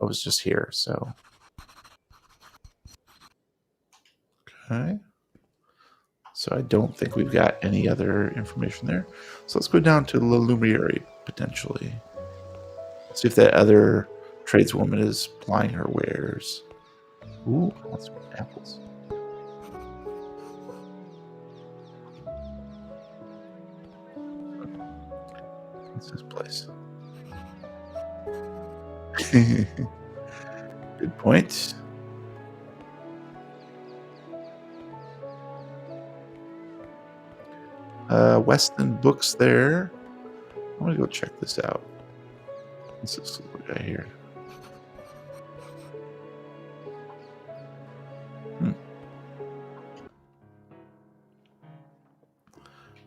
was just here, so. Okay. So I don't think we've got any other information there. So let's go down to La Lumiere, potentially. See if that other tradeswoman is plying her wares. Ooh, lots of apples. What's this place? Good point. Weston Books there. I'm gonna go check this out. What's this little guy here?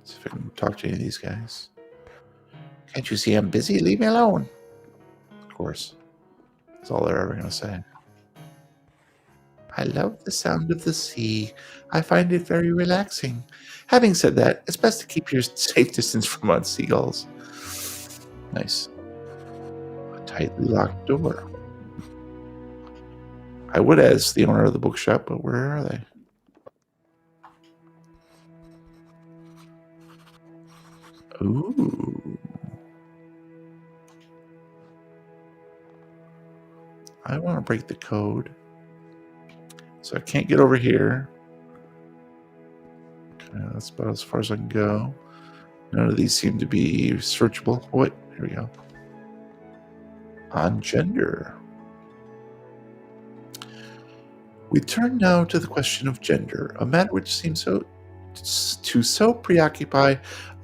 See if I can talk to any of these guys. Can't you see I'm busy? Leave me alone. Of course. That's all they're ever gonna say. I love the sound of the sea. I find it very relaxing. Having said that, it's best to keep your safe distance from seagulls. Nice. A tightly locked door. I would ask the owner of the bookshop, but where are they? Ooh. I want to break the code. So I can't get over here. Okay, that's about as far as I can go. None of these seem to be searchable. Oh, wait, here we go. On gender. We turn now to the question of gender, a matter which seems to so preoccupy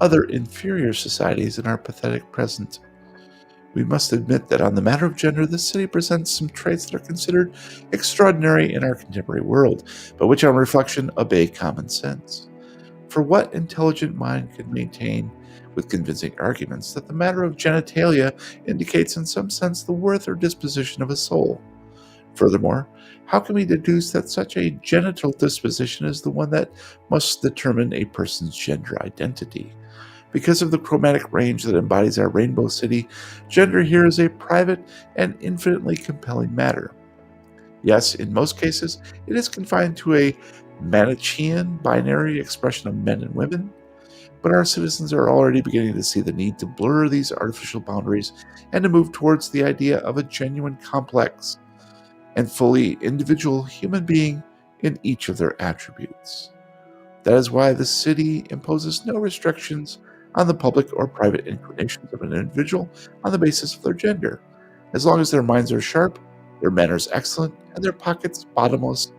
other inferior societies in our pathetic present. We must admit that on the matter of gender, this city presents some traits that are considered extraordinary in our contemporary world, but which on reflection obey common sense. For what intelligent mind can maintain with convincing arguments that the matter of genitalia indicates in some sense the worth or disposition of a soul? Furthermore, how can we deduce that such a genital disposition is the one that must determine a person's gender identity? Because of the chromatic range that embodies our rainbow city, gender here is a private and infinitely compelling matter. Yes, in most cases, it is confined to a Manichean binary expression of men and women, but our citizens are already beginning to see the need to blur these artificial boundaries and to move towards the idea of a genuine complex and fully individual human being in each of their attributes. That is why the city imposes no restrictions on the public or private inclinations of an individual on the basis of their gender. As long as their minds are sharp, their manners excellent, and their pockets bottomless,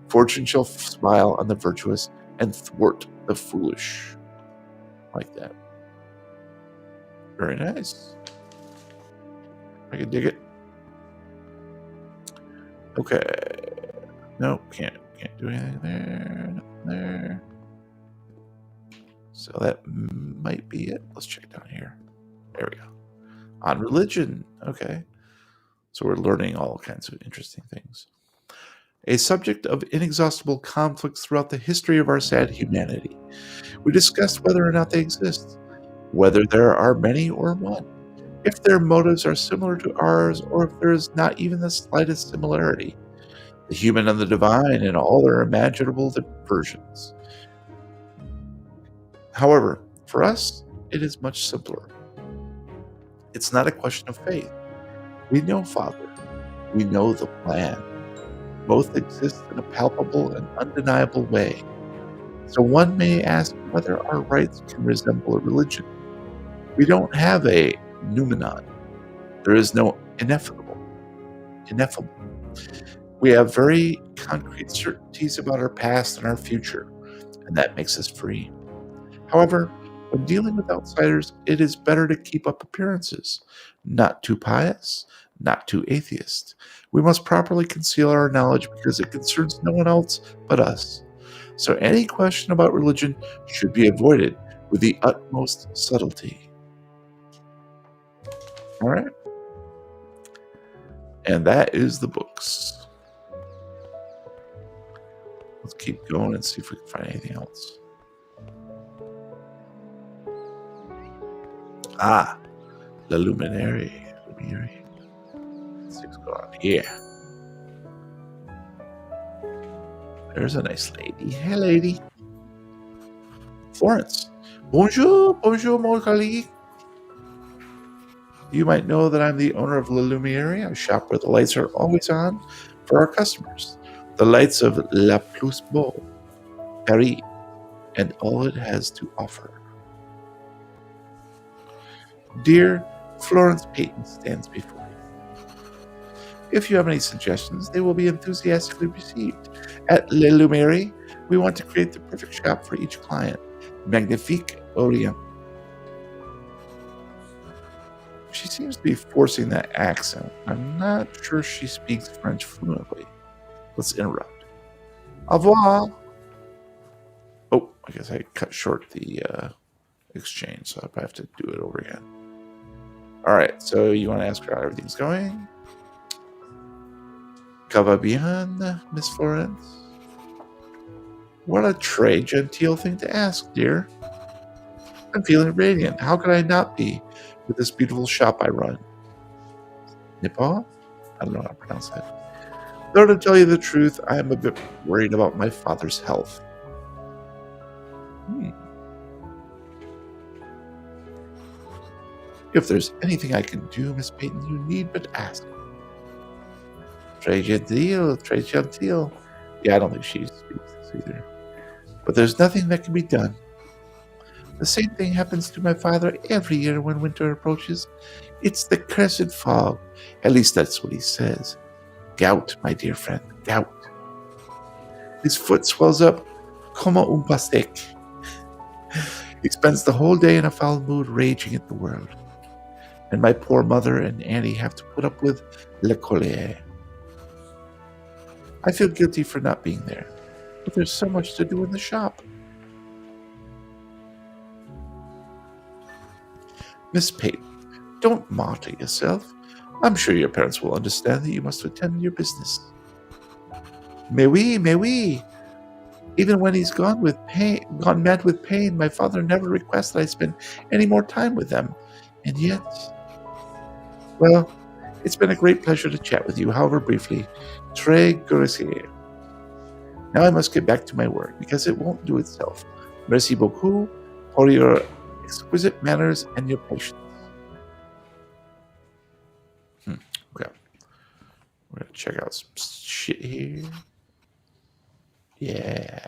fortune shall smile on the virtuous and thwart the foolish. Like that. Very nice. I can dig it. Okay. Nope, can't do anything there. Nothing there. So that might be it. Let's check down here. There we go. On religion. Okay. So we're learning all kinds of interesting things. A subject of inexhaustible conflicts throughout the history of our sad humanity. We discussed whether or not they exist, whether there are many or one, if their motives are similar to ours, or if there is not even the slightest similarity. The human and the divine in all their imaginable versions. However, for us, it is much simpler. It's not a question of faith. We know Father. We know the plan. Both exist in a palpable and undeniable way. So one may ask whether our rites can resemble a religion. We don't have a noumenon. There is no ineffable. We have very concrete certainties about our past and our future, and that makes us free. However, when dealing with outsiders, it is better to keep up appearances. Not too pious, not too atheist. We must properly conceal our knowledge because it concerns no one else but us. So any question about religion should be avoided with the utmost subtlety. All right? And that is the books. Let's keep going and see if we can find anything else. Ah, the Luminary. Let's see what's going on here. There's a nice lady. Hey, lady. Florence. Bonjour, mon collègue. You might know that I'm the owner of La Lumiere, a shop where the lights are always on for our customers. The lights of La Plus Beau, Paris, and all it has to offer. Dear Florence Peyton stands before you. If you have any suggestions, they will be enthusiastically received. At Le Lumiere, we want to create the perfect shop for each client. Magnifique Orient. She seems to be forcing that accent. I'm not sure she speaks French fluently. Let's interrupt. Au revoir. Oh, I guess I cut short the exchange, so I probably have to do it over again. All right, so you want to ask her how everything's going? Ça va bien, Miss Florence? What a très genteel thing to ask, dear. I'm feeling radiant. How could I not be with this beautiful shop I run? Nepal? I don't know how to pronounce that. Though to tell you the truth, I am a bit worried about my father's health. If there's anything I can do, Miss Peyton, you need but ask. Très genteel, très genteel. Yeah, I don't think she speaks this either. But there's nothing that can be done. The same thing happens to my father every year when winter approaches. It's the cursed fog. At least that's what he says. Gout, my dear friend, gout. His foot swells up como un pastèque. He spends the whole day in a foul mood raging at the world. And my poor mother and Annie have to put up with le colère. I feel guilty for not being there, but there's so much to do in the shop. Miss Peyton, don't martyr yourself. I'm sure your parents will understand that you must attend your business. Mais oui, mais oui. Even when he's gone mad with pain, my father never requests that I spend any more time with them. And yet, well, it's been a great pleasure to chat with you, however briefly. Très gracieux. Now I must get back to my work, because it won't do itself. Merci beaucoup for your exquisite manners and your patience. Okay. We're going to check out some shit here. Yeah.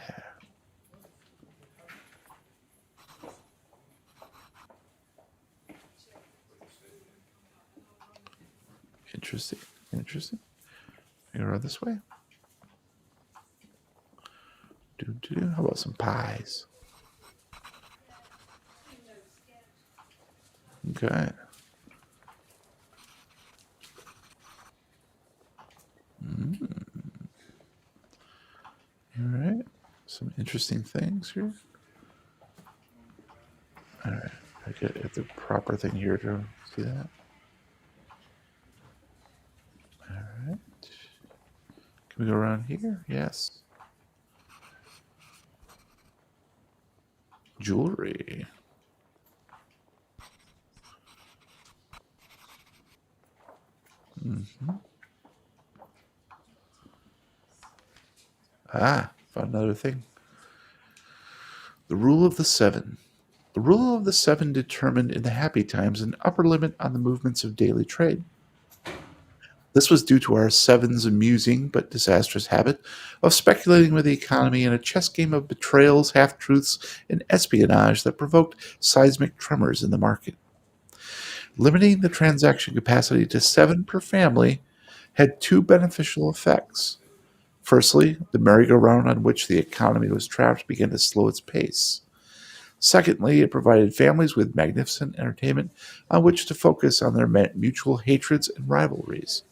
Interesting. Interesting. I'm going to run this way. How about some pies? Okay. All right. Some interesting things here. All right. I get the proper thing here to see that. All right. Can we go around here? Yes. Jewelry. Ah, found another thing. The rule of the seven. The rule of the seven determined in the happy times an upper limit on the movements of daily trade. This was due to our seven's amusing but disastrous habit of speculating with the economy in a chess game of betrayals, half-truths, and espionage that provoked seismic tremors in the market. Limiting the transaction capacity to 7 per family had 2 beneficial effects. Firstly, the merry-go-round on which the economy was trapped began to slow its pace. Secondly, it provided families with magnificent entertainment on which to focus on their mutual hatreds and rivalries.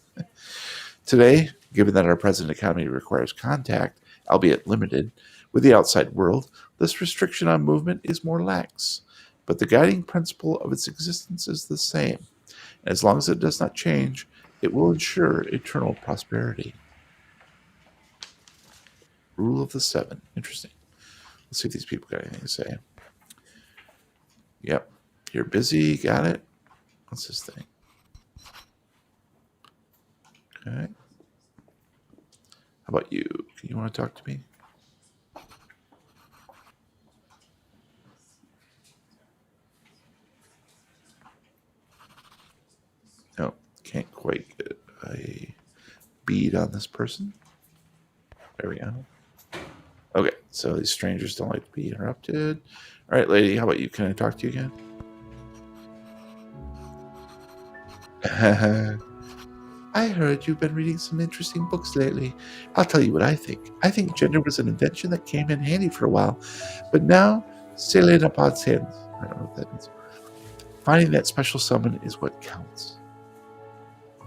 Today, given that our present economy requires contact, albeit limited, with the outside world, this restriction on movement is more lax. But the guiding principle of its existence is the same. And as long as it does not change, it will ensure eternal prosperity. Rule of the 7. Interesting. Let's see if these people got anything to say. Yep. You're busy. Got it. What's this thing? Okay. How about you? Can you want to talk to me? No, can't quite get a bead on this person. There we go. Okay, so these strangers don't like to be interrupted. All right, lady, how about you? Can I talk to you again? I heard you've been reading some interesting books lately. I'll tell you what I think. I think gender was an invention that came in handy for a while, but now sailing upon sands. I don't know what that means. Finding that special someone is what counts. I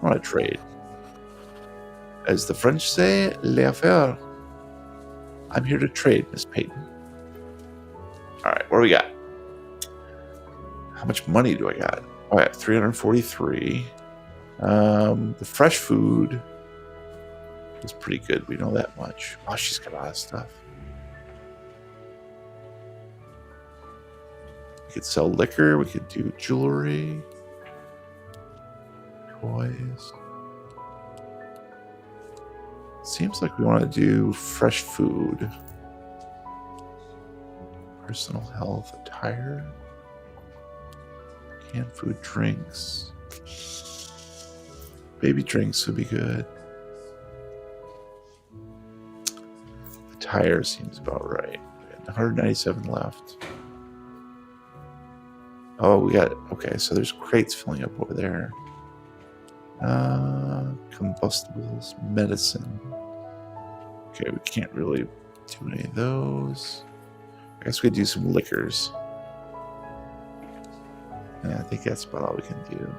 want to trade. As the French say, l'affaire. I'm here to trade, Miss Peyton. All right, what do we got? How much money do I got? Oh, I got 343. The fresh food is pretty good. We know that much. Oh, she's got a lot of stuff. We could sell liquor. We could do jewelry, toys. Seems like we want to do fresh food, personal health, attire, canned food, drinks. Baby drinks would be good. Attire seems about right. 197 left. Oh, we got, okay, so there's crates filling up over there. Combustibles, medicine. Okay, we can't really do any of those. I guess we could do some liquors. Yeah, I think that's about all we can do.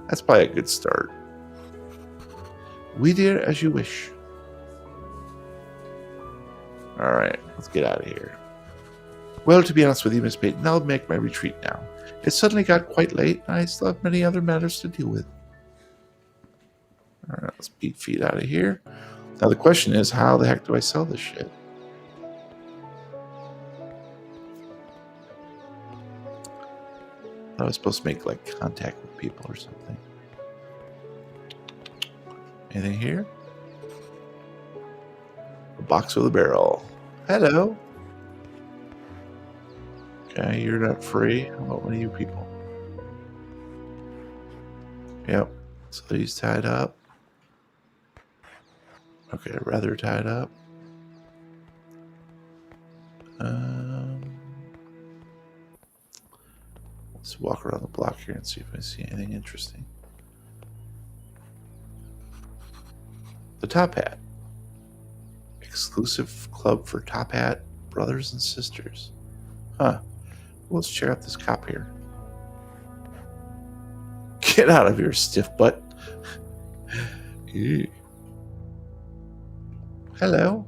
That's probably a good start. We dear, as you wish. All right, let's get out of here. Well, to be honest with you, Miss Peyton, I'll make my retreat now. It suddenly got quite late, and I still have many other matters to deal with. All right, let's beat feet out of here. Now the question is, how the heck do I sell this shit? I was supposed to make like contact with people or something. Anything here? A box with a barrel. Hello. Okay, you're not free. How about one of you people? Yep. So he's tied up. Okay, rather tied up. Let's walk around the block here and see if I see anything interesting. The Top Hat. Exclusive club for Top Hat brothers and sisters. Huh. Well, let's check out this cop here. Get out of here, stiff butt. Hello.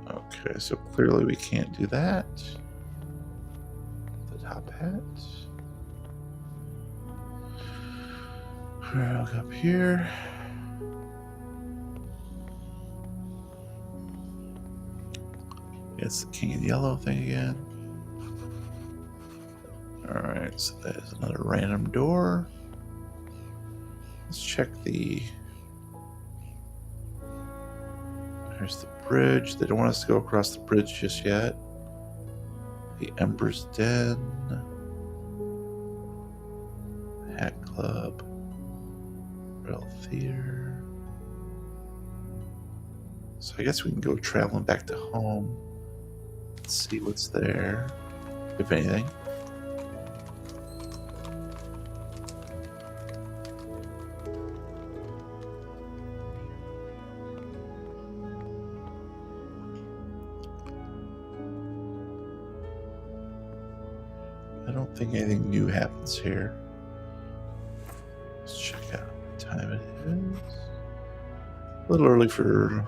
Okay, so clearly we can't do that. The Top Hat. I'll look up here. It's the King in Yellow thing again. Alright, so that is another random door. Let's check the... There's the bridge. They don't want us to go across the bridge just yet. The Ember's Den. Hat Club. Real Theater. So I guess we can go traveling back to home. Let's see what's there, if anything. I don't think anything new happens here. Let's check out what time it is. A little early for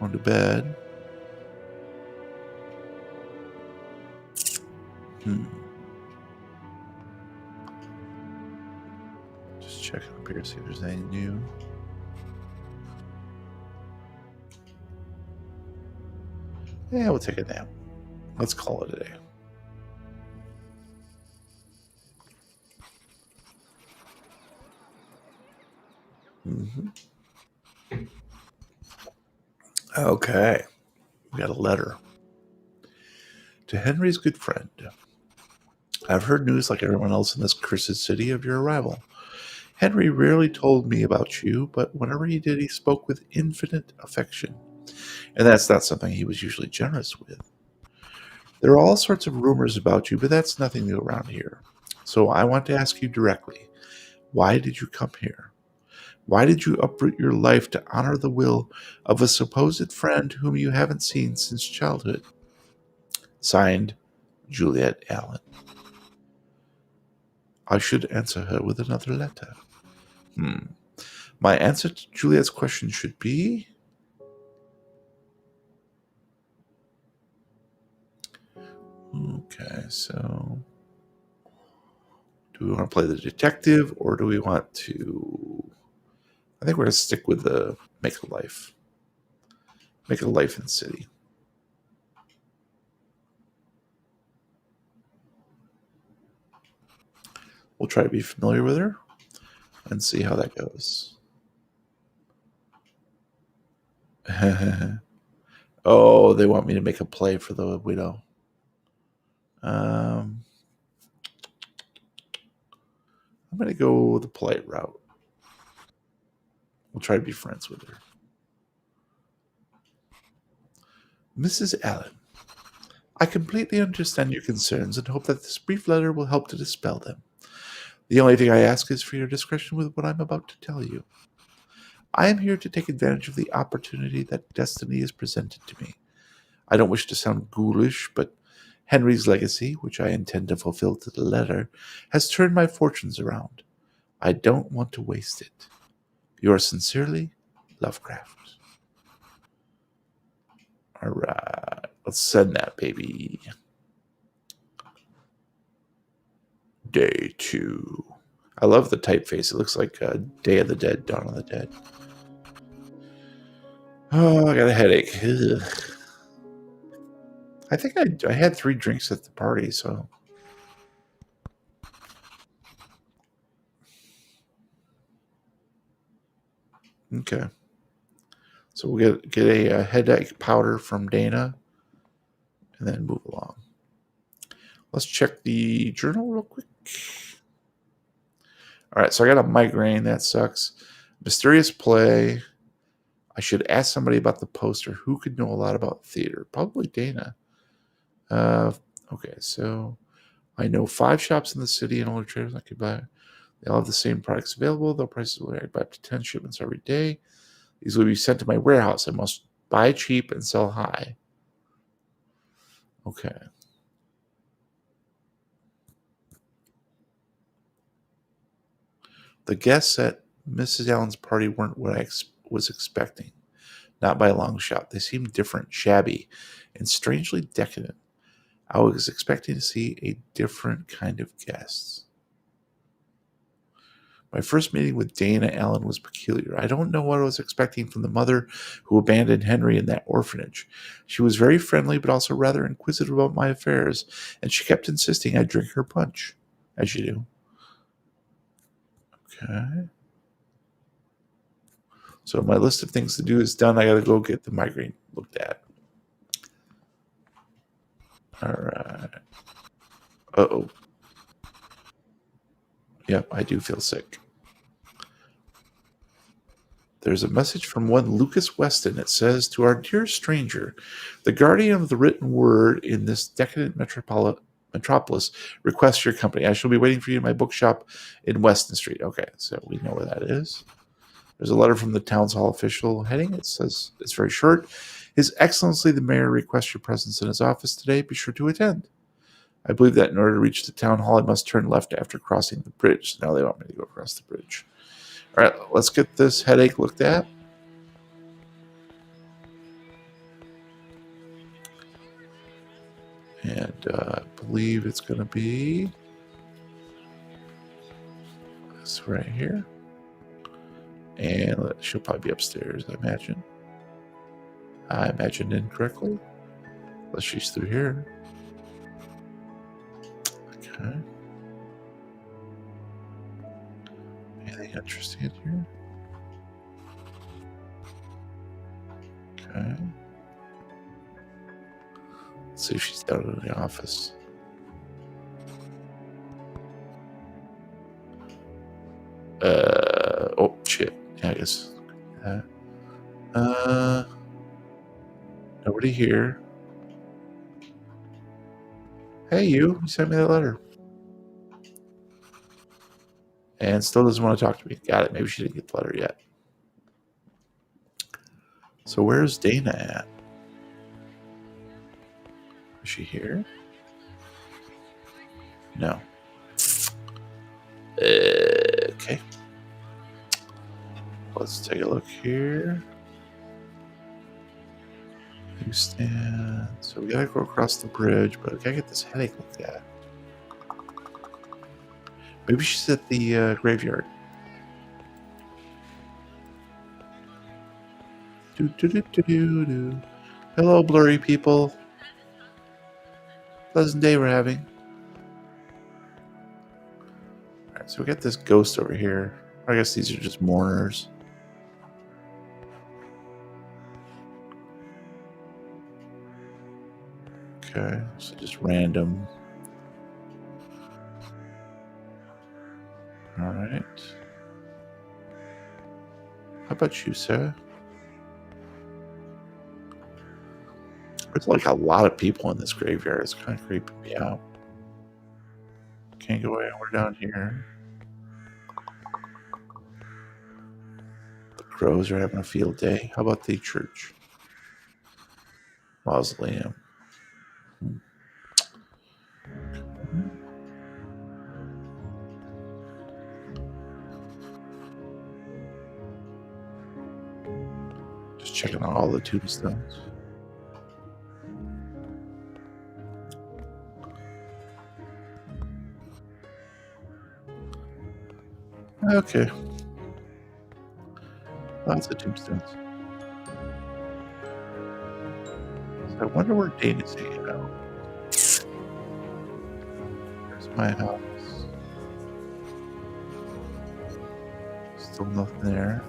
going to bed. Just checking up here, see if there's anything new. Yeah, we'll take a nap. Let's call it a day. Okay, we got a letter. To Henry's good friend. I've heard news like everyone else in this cursed city of your arrival. Henry rarely told me about you, but whenever he did, he spoke with infinite affection. And that's not something he was usually generous with. There are all sorts of rumors about you, but that's nothing new around here. So I want to ask you directly, why did you come here? Why did you uproot your life to honor the will of a supposed friend whom you haven't seen since childhood? Signed, Juliet Allen. I should answer her with another letter. My answer to Juliet's question should be... Okay, so... Do we want to play the detective, or do we want to... I think we're going to stick with the Make a Life. Make a Life in the City. We'll try to be familiar with her and see how that goes. Oh, they want me to make a play for the widow. I'm going to go the polite route. We'll try to be friends with her. Mrs. Allen, I completely understand your concerns and hope that this brief letter will help to dispel them. The only thing I ask is for your discretion with what I'm about to tell you. I am here to take advantage of the opportunity that destiny has presented to me. I don't wish to sound ghoulish, but Henry's legacy, which I intend to fulfill to the letter, has turned my fortunes around. I don't want to waste it. Yours sincerely, Lovecraft. All right, let's send that, baby. Day 2. I love the typeface. It looks like Day of the Dead, Dawn of the Dead. Oh, I got a headache. Ugh. I think I had 3 drinks at the party, so... Okay. So we'll get a headache powder from Dana and then move along. Let's check the journal real quick. All right, so I got a migraine. That sucks. Mysterious play. I should ask somebody about the poster. Who could know a lot about theater? Probably Dana. Okay, so I know 5 shops in the city and older traders I could buy. They all have the same products available, though prices will vary by up to 10 shipments every day. These will be sent to my warehouse. I must buy cheap and sell high. Okay. The guests at Mrs. Allen's party weren't what I was expecting. Not by a long shot. They seemed different, shabby, and strangely decadent. I was expecting to see a different kind of guests. My first meeting with Dana Allen was peculiar. I don't know what I was expecting from the mother who abandoned Henry in that orphanage. She was very friendly, but also rather inquisitive about my affairs, and she kept insisting I drink her punch, as you do. Okay. So my list of things to do is done. I got to go get the migraine looked at. All right. Uh-oh. Yep, I do feel sick. There's a message from one Lucas Weston. It says, to our dear stranger, the guardian of the written word in this decadent metropolis requests your company. I shall be waiting for you in my bookshop in Weston Street. Okay, so we know where that is. There's a letter from the Town's Hall official heading. It says, it's very short. His Excellency the Mayor requests your presence in his office today. Be sure to attend. I believe that in order to reach the town hall, I must turn left after crossing the bridge. So now they want me to go across the bridge. All right, let's get this headache looked at. And I believe it's going to be this right here. And she'll probably be upstairs, I imagine. I imagined incorrectly. Unless she's through here. Okay. Anything interesting in here? Okay. Let's see if she's down in the office. Oh shit. Yeah, I guess. Nobody here. Hey, you sent me that letter. And still doesn't want to talk to me. Got it. Maybe she didn't get the letter yet. So where's Dana at? Is she here? No. Okay. Let's take a look here. Newsstand. So we gotta go across the bridge, but we gotta get this headache looked at. Maybe she's at the graveyard. Hello, blurry people. Pleasant day we're having. Alright, so we got this ghost over here. I guess these are just mourners. Okay, so just random. Alright. How about you, sir? There's like a lot of people in this graveyard. It's kind of creeping me out. Can't go anywhere down here. The crows are having a field day. How about the church? Mausoleum. Just checking out all the tombstones. Okay. Lots of tombstones. So I wonder where Dana's hanging out. There's my house. Still nothing there.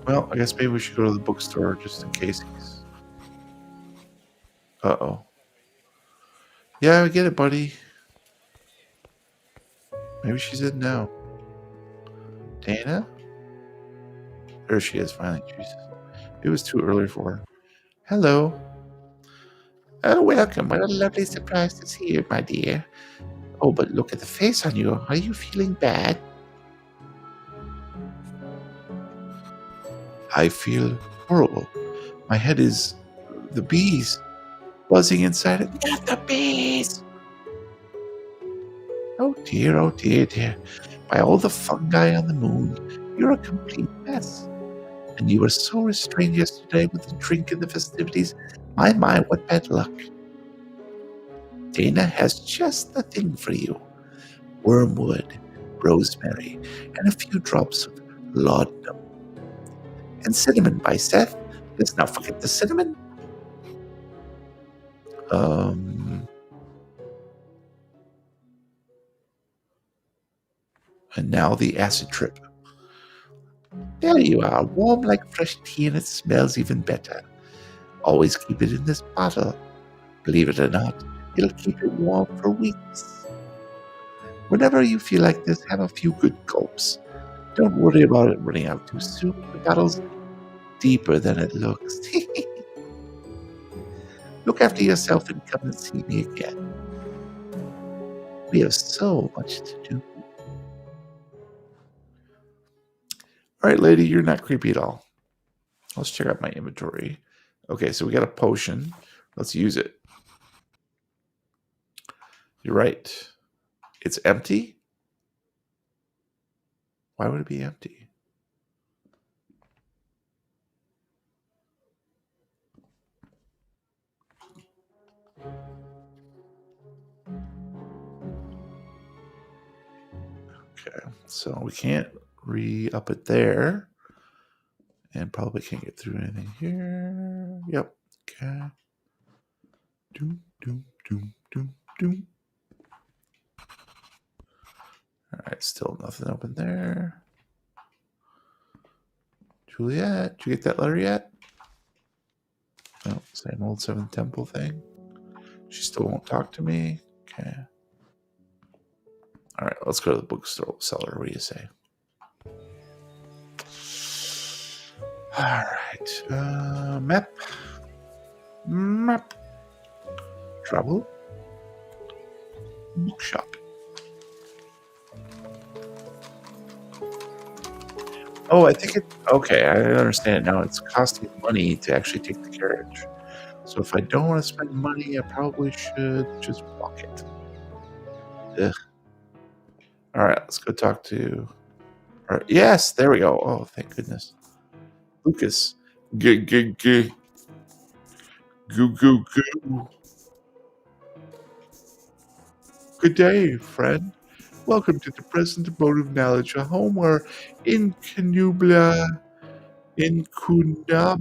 Well, I guess maybe we should go to the bookstore just in case he's... Uh-oh. Yeah, I get it, buddy. Maybe she's in now. Dana? There she is, finally. Jesus. It was too early for her. Hello. Oh, welcome. What a lovely surprise to see you, my dear. Oh, but look at the face on you. Are you feeling bad? I feel horrible. My head is... the bees buzzing inside it. Not the bees! Oh dear, dear. By all the fungi on the moon, you're a complete mess. And you were so restrained yesterday with the drink and the festivities. My, what bad luck. Dana has just the thing for you. Wormwood, rosemary, and a few drops of laudanum. And cinnamon by Seth. Let's not forget the cinnamon. And now the acid trip. There you are, warm like fresh tea, and it smells even better. Always keep it in this bottle. Believe it or not, it'll keep it warm for weeks. Whenever you feel like this, have a few good gulps. Don't worry about it running out too soon. The bottle's deeper than it looks. Look after yourself and come and see me again. We have so much to do. All right, lady, you're not creepy at all. Let's check out my inventory. Okay, so we got a potion. Let's use it. You're right. It's empty? Why would it be empty? Okay, so we can't re-up it there. And probably can't get through anything here. Yep. Okay. Doom, doom, doom, doom, doom. All right, still nothing open there. Juliet, did you get that letter yet? No, same old Seventh Temple thing. She still won't talk to me. Okay. All right, let's go to the bookstore seller. What do you say? Alright. Map. Map. Travel. Bookshop. Oh, I think it... Okay, I understand it now. It's costing money to actually take the carriage. So if I don't want to spend money, I probably should just walk it. Ugh. Alright, let's go talk to... Yes, there we go. Oh, thank goodness. Lucas. Goo. Good day, friend. Welcome to the present abode of knowledge, a home where incunabula, I don't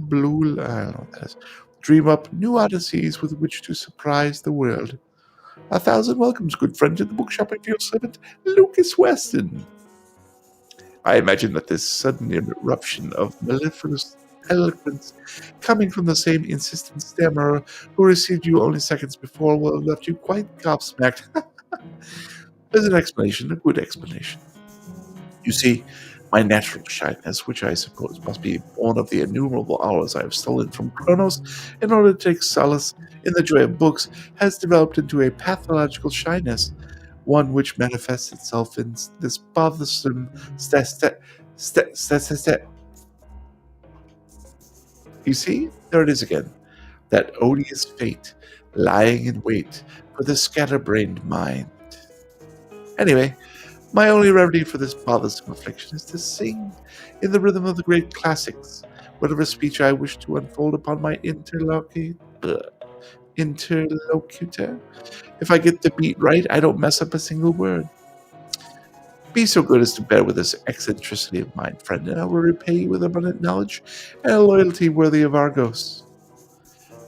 know what that is, dream up new odysseys with which to surprise the world. 1,000 welcomes, good friend, to the bookshop of your servant, Lucas Weston. I imagine that this sudden eruption of mellifluous eloquence coming from the same insistent stammerer who received you only seconds before will have left you quite gobsmacked. There's an explanation, a good explanation. You see, my natural shyness, which I suppose must be born of the innumerable hours I have stolen from Kronos in order to take solace in the joy of books, has developed into a pathological shyness, one which manifests itself in this bothersome You see, there it is again, that odious fate lying in wait for the scatterbrained mind. Anyway, my only remedy for this bothersome affliction is to sing in the rhythm of the great classics whatever speech I wish to unfold upon my interlocutor. If I get the beat right, I don't mess up a single word. Be so good as to bear with this eccentricity of mine, friend, and I will repay you with abundant knowledge and a loyalty worthy of Argos.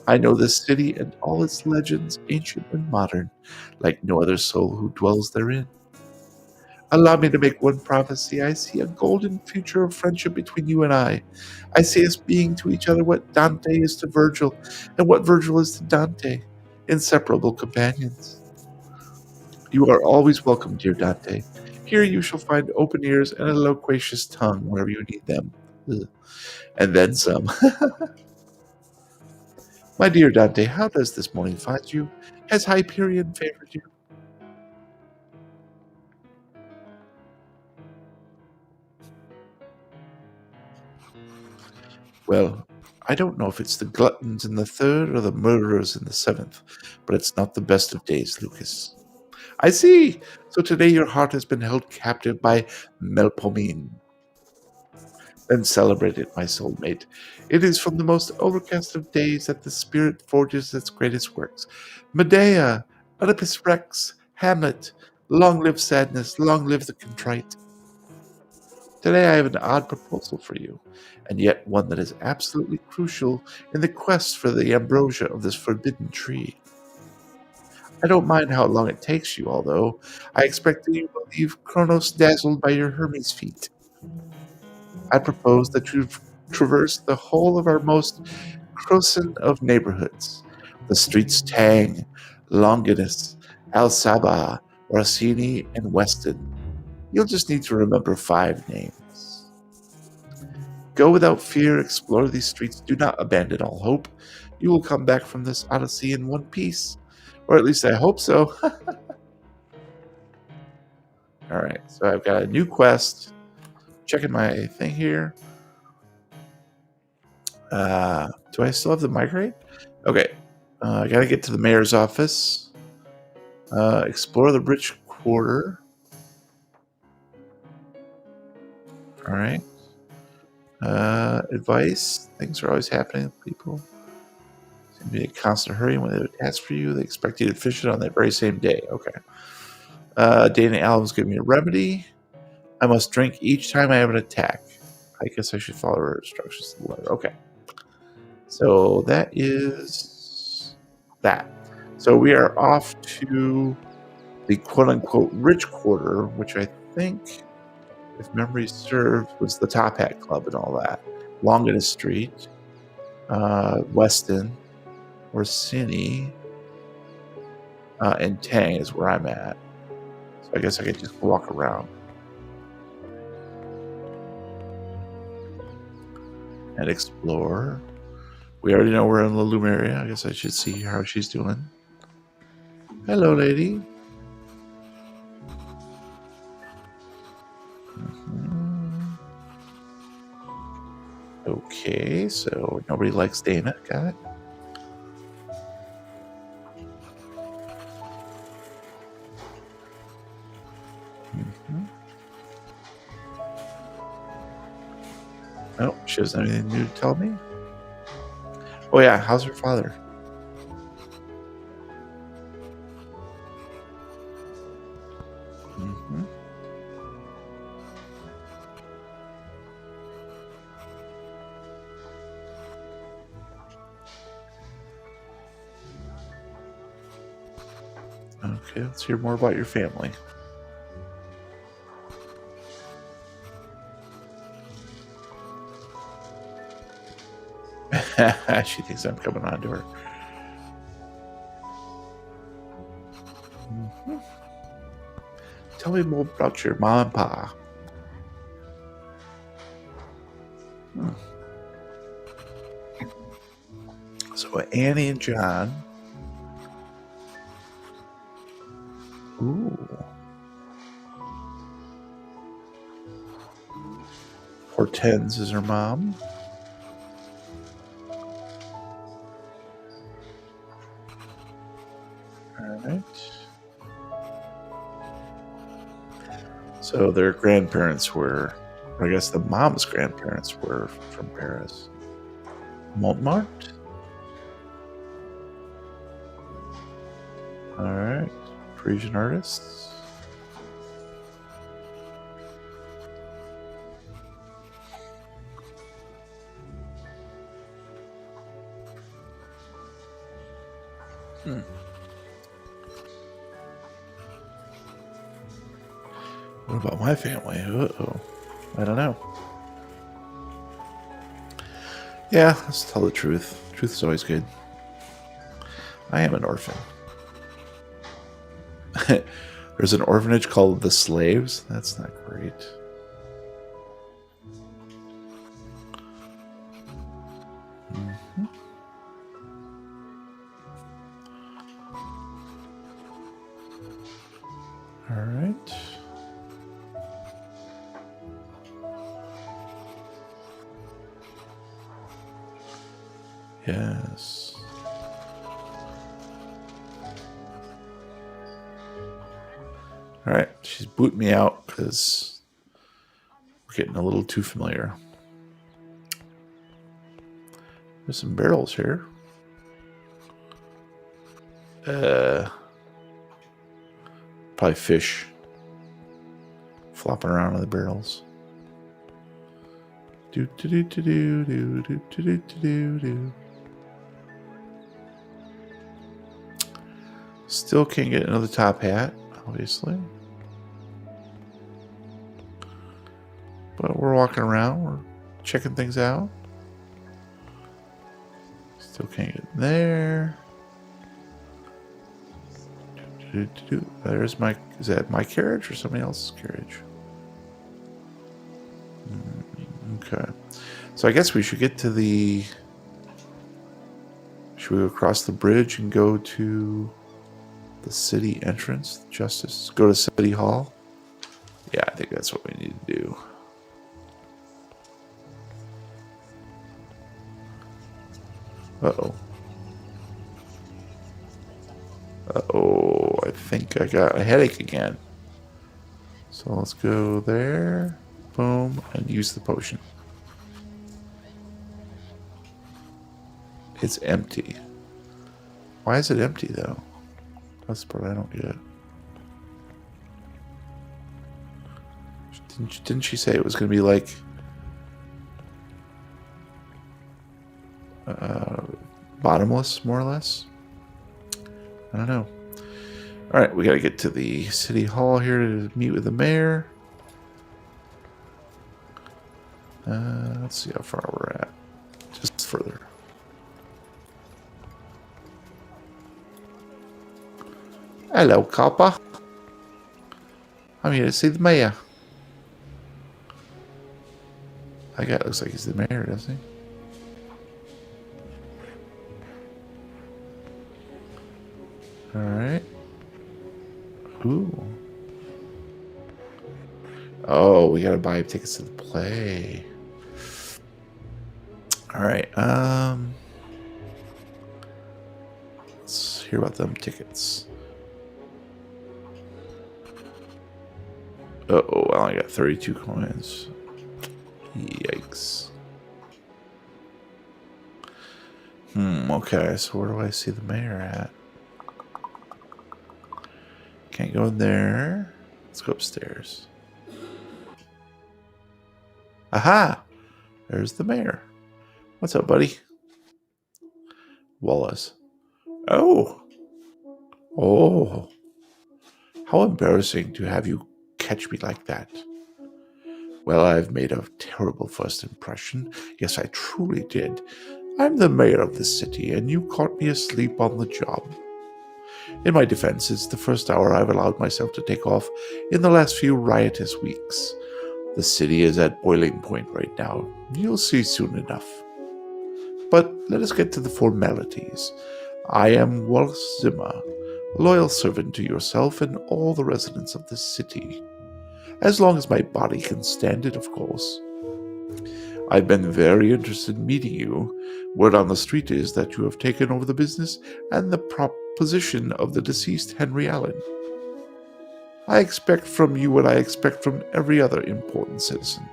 I know this city and all its legends, ancient and modern, like no other soul who dwells therein. Allow me to make one prophecy. I see a golden future of friendship between you and I. I see us being to each other what Dante is to Virgil, and what Virgil is to Dante, inseparable companions. You are always welcome, dear Dante. Here you shall find open ears and a loquacious tongue wherever you need them. Ugh. And then some. My dear Dante, how does this morning find you? Has Hyperion favored you? Well, I don't know if it's the gluttons in the third or the murderers in the seventh, but it's not the best of days, Lucas. I see. So today your heart has been held captive by Melpomene. Then celebrate it, my soulmate. It is from the most overcast of days that the spirit forges its greatest works. Medea, Oedipus Rex, Hamlet, long live sadness, long live the contrite. Today I have an odd proposal for you, and yet one that is absolutely crucial in the quest for the ambrosia of this forbidden tree. I don't mind how long it takes you, although I expect that you will leave Kronos dazzled by your Hermes feat. I propose that you traverse the whole of our most Croson of neighborhoods, the streets Tang, Longinus, Al Sabah, Orsini, and Weston. You'll just need to remember 5 names. Go without fear, explore these streets, do not abandon all hope. You will come back from this odyssey in one piece. Or at least I hope so. Alright, so I've got a new quest. Checking my thing here. Do I still have the migrate? Okay. I gotta get to the mayor's office. Explore the rich quarter. Alright. Advice. Things are always happening with people. Seem to be a constant hurry when they have a task for you. They expect you to finish it on that very same day. Okay. Dana Allen's giving me a remedy. I must drink each time I have an attack. I guess I should follow her instructions to the letter. Okay. So that is that. So we are off to the quote-unquote rich quarter, which I think, if memory serves, was the Top Hat Club and all that. Longinus Street, Weston, Orsini, and Tang is where I'm at. So I guess I could just walk around. and explore. We already know we're in the Lumeria. I guess I should see how she's doing. Hello, lady. Okay, so nobody likes Dana. Got it. Oh, she doesn't have anything new to tell me. Oh yeah, how's her father? Okay, let's hear more about your family. She thinks I'm coming on to her. Tell me more about your mom and pa. So Annie and John. Ooh. Hortense is her mom. Alright. So their grandparents were, I guess the mom's grandparents were from Paris. Montmartre? Alright. Parisian artists. What about my family? Uh-oh. I don't know. Yeah, let's tell the truth. Truth is always good. I am an orphan. There's an orphanage called The Slaves. That's not great. All right. Yes. All right. She's booting me out because we're getting a little too familiar. There's some barrels here. Probably fish flopping around in the barrels. Do do do do do do do do do do. Still can't get another top hat, obviously. But we're walking around, we're checking things out. Still can't get there. There's my, is that my carriage or somebody else's carriage? Okay. So I guess we should get to the, should we go across the bridge and go to the city entrance, Justice? Go to City Hall? Yeah, I think that's what we need to do. Uh-oh. Uh-oh, I think I got a headache again. So let's go there, boom, and use the potion. It's empty. Why is it empty, though? That's the part I don't get. Didn't she say it was going to be like bottomless, more or less? I don't know. All right, we got to get to the city hall here to meet with the mayor. Let's see how far we're at. Just further. Hello, copper. I'm here to see the mayor. That guy looks like he's the mayor, doesn't he? All right. Ooh. Oh, we gotta buy tickets to the play. All right. Let's hear about them tickets. Uh-oh, I only got 32 coins. Yikes. Okay, so where do I see the mayor at? Can't go in there. Let's go upstairs. Aha! There's the mayor. What's up, buddy? Wallace. Oh! Oh! How embarrassing to have you catch me like that. Well, I've made a terrible first impression. Yes, I truly did. I'm the mayor of this city, and you caught me asleep on the job. In my defense, it's the first hour I've allowed myself to take off in the last few riotous weeks. The city is at boiling point right now. You'll see soon enough. But let us get to the formalities. I am Wallace Zimmer, loyal servant to yourself and all the residents of this city. As long as my body can stand it, of course. I've been very interested in meeting you. Word on the street is that you have taken over the business and the position of the deceased Henry Allen. I expect from you what I expect from every other important citizen.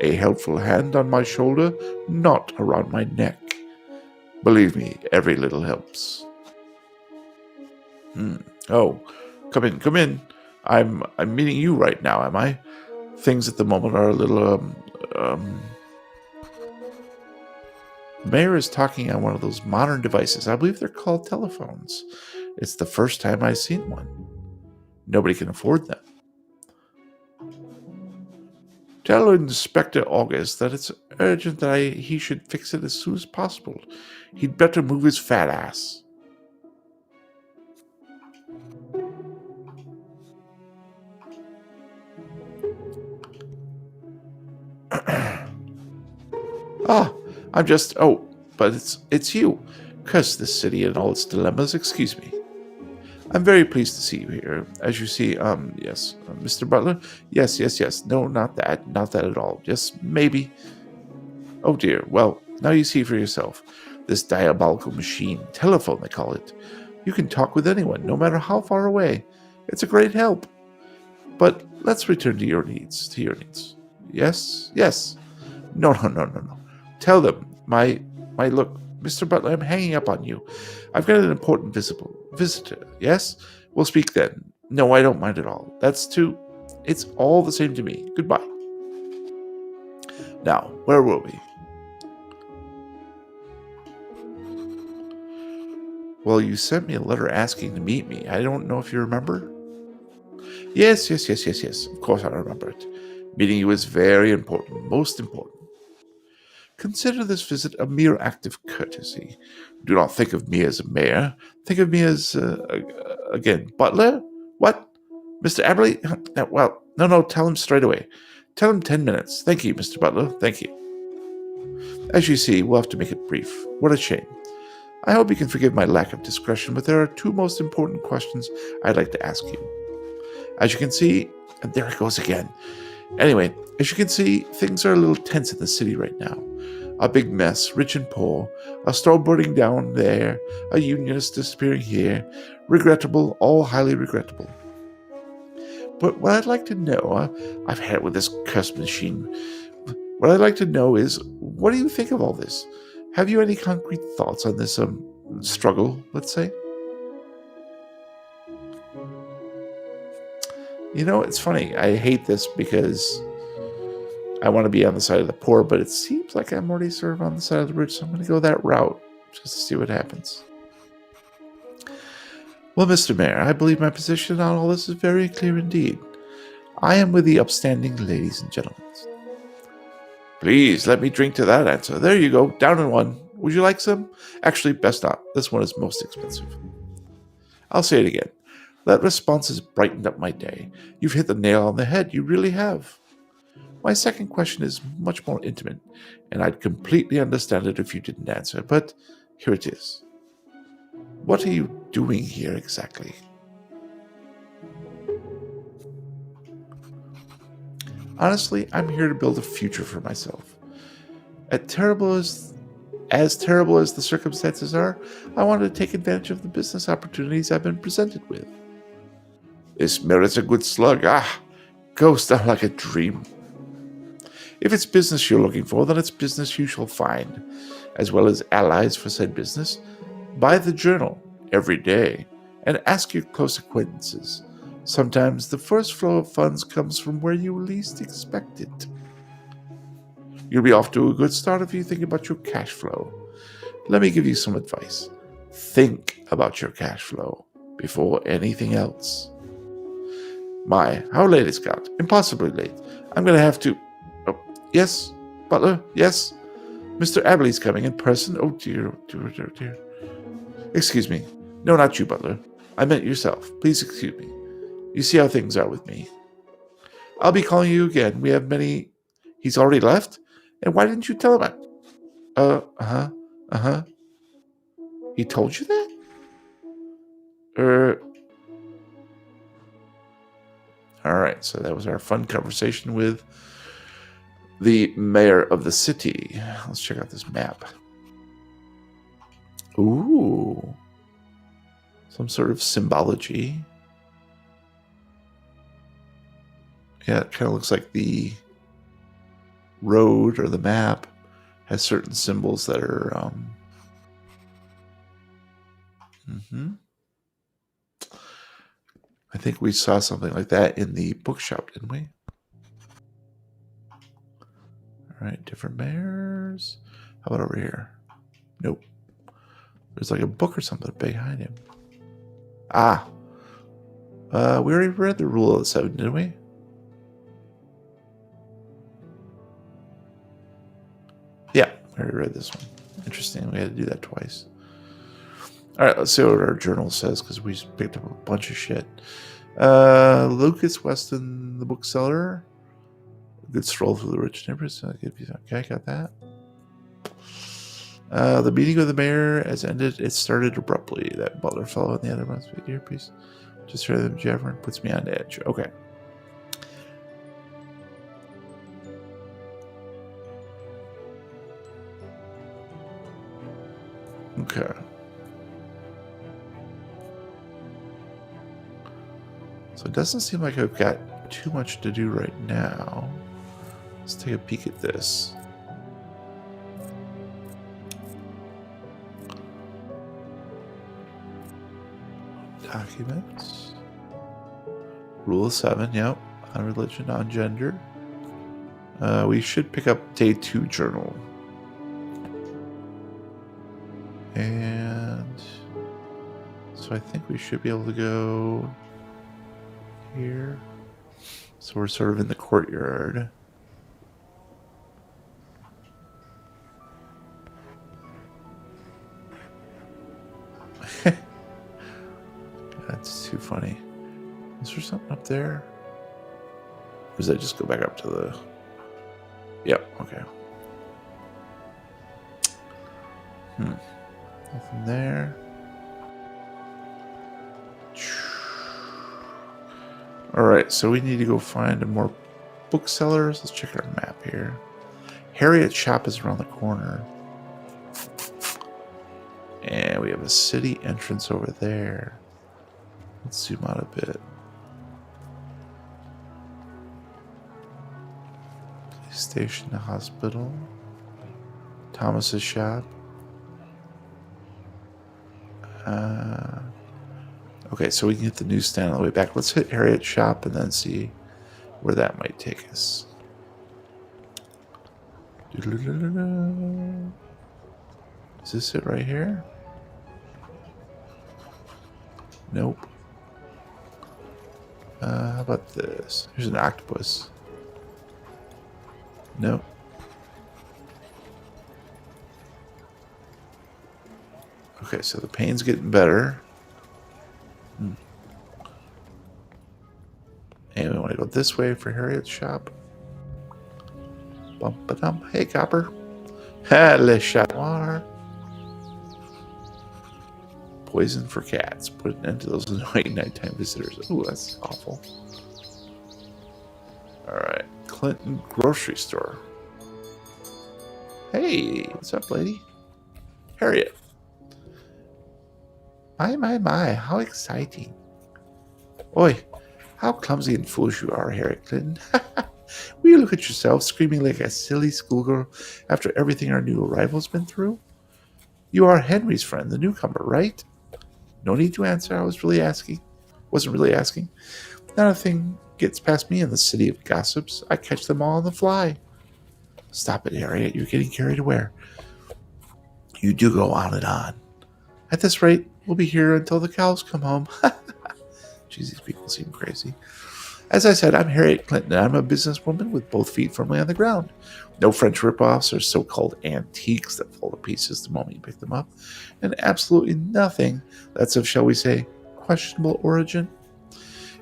A helpful hand on my shoulder, not around my neck. Believe me, every little helps. Oh, come in. I'm meeting you right now, am I? Things at the moment are a little, The mayor is talking on one of those modern devices. I believe they're called telephones. It's the first time I've seen one. Nobody can afford them. Tell Inspector August that it's urgent that he should fix it as soon as possible. He'd better move his fat ass. But it's you. Curse this city and all its dilemmas. Excuse me. I'm very pleased to see you here. As you see, yes, Mr. Butler? Yes. No, not that at all. Just maybe. Oh dear, well, now you see for yourself. This diabolical machine, telephone they call it. You can talk with anyone, no matter how far away. It's a great help. But let's return to your needs. Yes? No. Tell them, my look, Mr. Butler, I'm hanging up on you. I've got an important visitor. Yes? We'll speak then. No, I don't mind at all. It's all the same to me. Goodbye. Now, where were we? Well, you sent me a letter asking to meet me. I don't know if you remember. Yes. Of course I remember it. Meeting you is very important, most important. Consider this visit a mere act of courtesy. Do not think of me as a mayor. Think of me as, again, butler? What? Mr. Aberley? Well, no, tell him straight away. Tell him 10 minutes. Thank you, Mr. Butler. Thank you. As you see, we'll have to make it brief. What a shame. I hope you can forgive my lack of discretion, but there are two most important questions I'd like to ask you. As you can see, and there it goes again. Anyway, as you can see, things are a little tense in the city right now. A big mess, rich and poor, a store burning down there, a unionist disappearing here. Regrettable, all highly regrettable. But what I'd like to know, I've had it with this cursed machine. What I'd like to know is, what do you think of all this? Have you any concrete thoughts on this struggle, let's say? You know, it's funny. I hate this because I want to be on the side of the poor, but it seems like I'm already sort of on the side of the rich, so I'm going to go that route just to see what happens. Well, Mr. Mayor, I believe my position on all this is very clear indeed. I am with the upstanding ladies and gentlemen. Please, let me drink to that answer. There you go, down in one. Would you like some? Actually, best not. This one is most expensive. I'll say it again. That response has brightened up my day. You've hit the nail on the head. You really have. My second question is much more intimate, and I'd completely understand it if you didn't answer, but here it is. What are you doing here exactly? Honestly, I'm here to build a future for myself. As terrible as the circumstances are, I wanted to take advantage of the business opportunities I've been presented with. This merits a good slug. Goes down like a dream. If it's business you're looking for, then it's business you shall find, as well as allies for said business. Buy the journal every day and ask your close acquaintances. Sometimes the first flow of funds comes from where you least expect it. You'll be off to a good start if you think about your cash flow. Let me give you some advice. Think about your cash flow before anything else. My, how late it's got. Impossibly late. I'm going to have to... Oh, yes, butler, yes. Mr. Aberley's coming in person. Oh, dear, oh, dear, dear, dear. Excuse me. No, not you, butler. I meant yourself. Please excuse me. You see how things are with me. I'll be calling you again. We have many... He's already left? And why didn't you tell him? Uh-huh. He told you that? All right, so that was our fun conversation with the mayor of the city. Let's check out this map. Ooh. Some sort of symbology. Yeah, it kind of looks like the road or the map has certain symbols that are... I think we saw something like that in the bookshop, didn't we? All right, different mayors. How about over here? Nope. There's like a book or something behind him. We already read the Rule of the Seven, didn't we? Yeah, we already read this one. Interesting, we had to do that twice. All right, let's see what our journal says, because we just picked up a bunch of shit. Lucas Weston, the bookseller. A good stroll through the rich neighborhoods. Okay, got that. The meeting with the mayor has ended. It started abruptly. That butler fellow on the other must be dear piece. Just hear them jabbering puts me on edge. Okay. Okay. So it doesn't seem like I've got too much to do right now. Let's take a peek at this. Documents. Rule of 7, yep. On religion, on gender. We should pick up day 2 journal. And so I think we should be able to go here. So we're sort of in the courtyard. That's too funny. Is there something up there? Or does that just go back up to the... Yep, okay. Nothing there. Alright, so we need to go find more booksellers. Let's check our map here. Harriet's shop is around the corner. And we have a city entrance over there. Let's zoom out a bit. Police station, the hospital. Thomas's shop. Okay, so we can hit the newsstand on the way back. Let's hit Harriet's shop and then see where that might take us. Is this it right here? Nope. How about this? Here's an octopus. Nope. Okay, so the pain's getting better. And we want to go this way for Harriet's shop. Bum-ba-dum. Hey, copper. Le chamois. poison for cats. Put an end to those annoying nighttime visitors. Ooh, that's awful. Alright. Clinton Grocery Store. Hey, what's up, lady? Harriet. My, how exciting. Oi, how clumsy and foolish you are, Harriet Clinton. Will you look at yourself, screaming like a silly schoolgirl after everything our new arrival's been through? You are Henry's friend, the newcomer, right? No need to answer, I wasn't really asking. Not a thing gets past me in the city of gossips. I catch them all on the fly. Stop it, Harriet, you're getting carried away. You do go on and on. At this rate, we'll be here until the cows come home. Jeez, these people seem crazy. As I said, I'm Harriet Clinton, and I'm a businesswoman with both feet firmly on the ground. No French ripoffs or so-called antiques that fall to pieces the moment you pick them up, and absolutely nothing that's of, shall we say, questionable origin.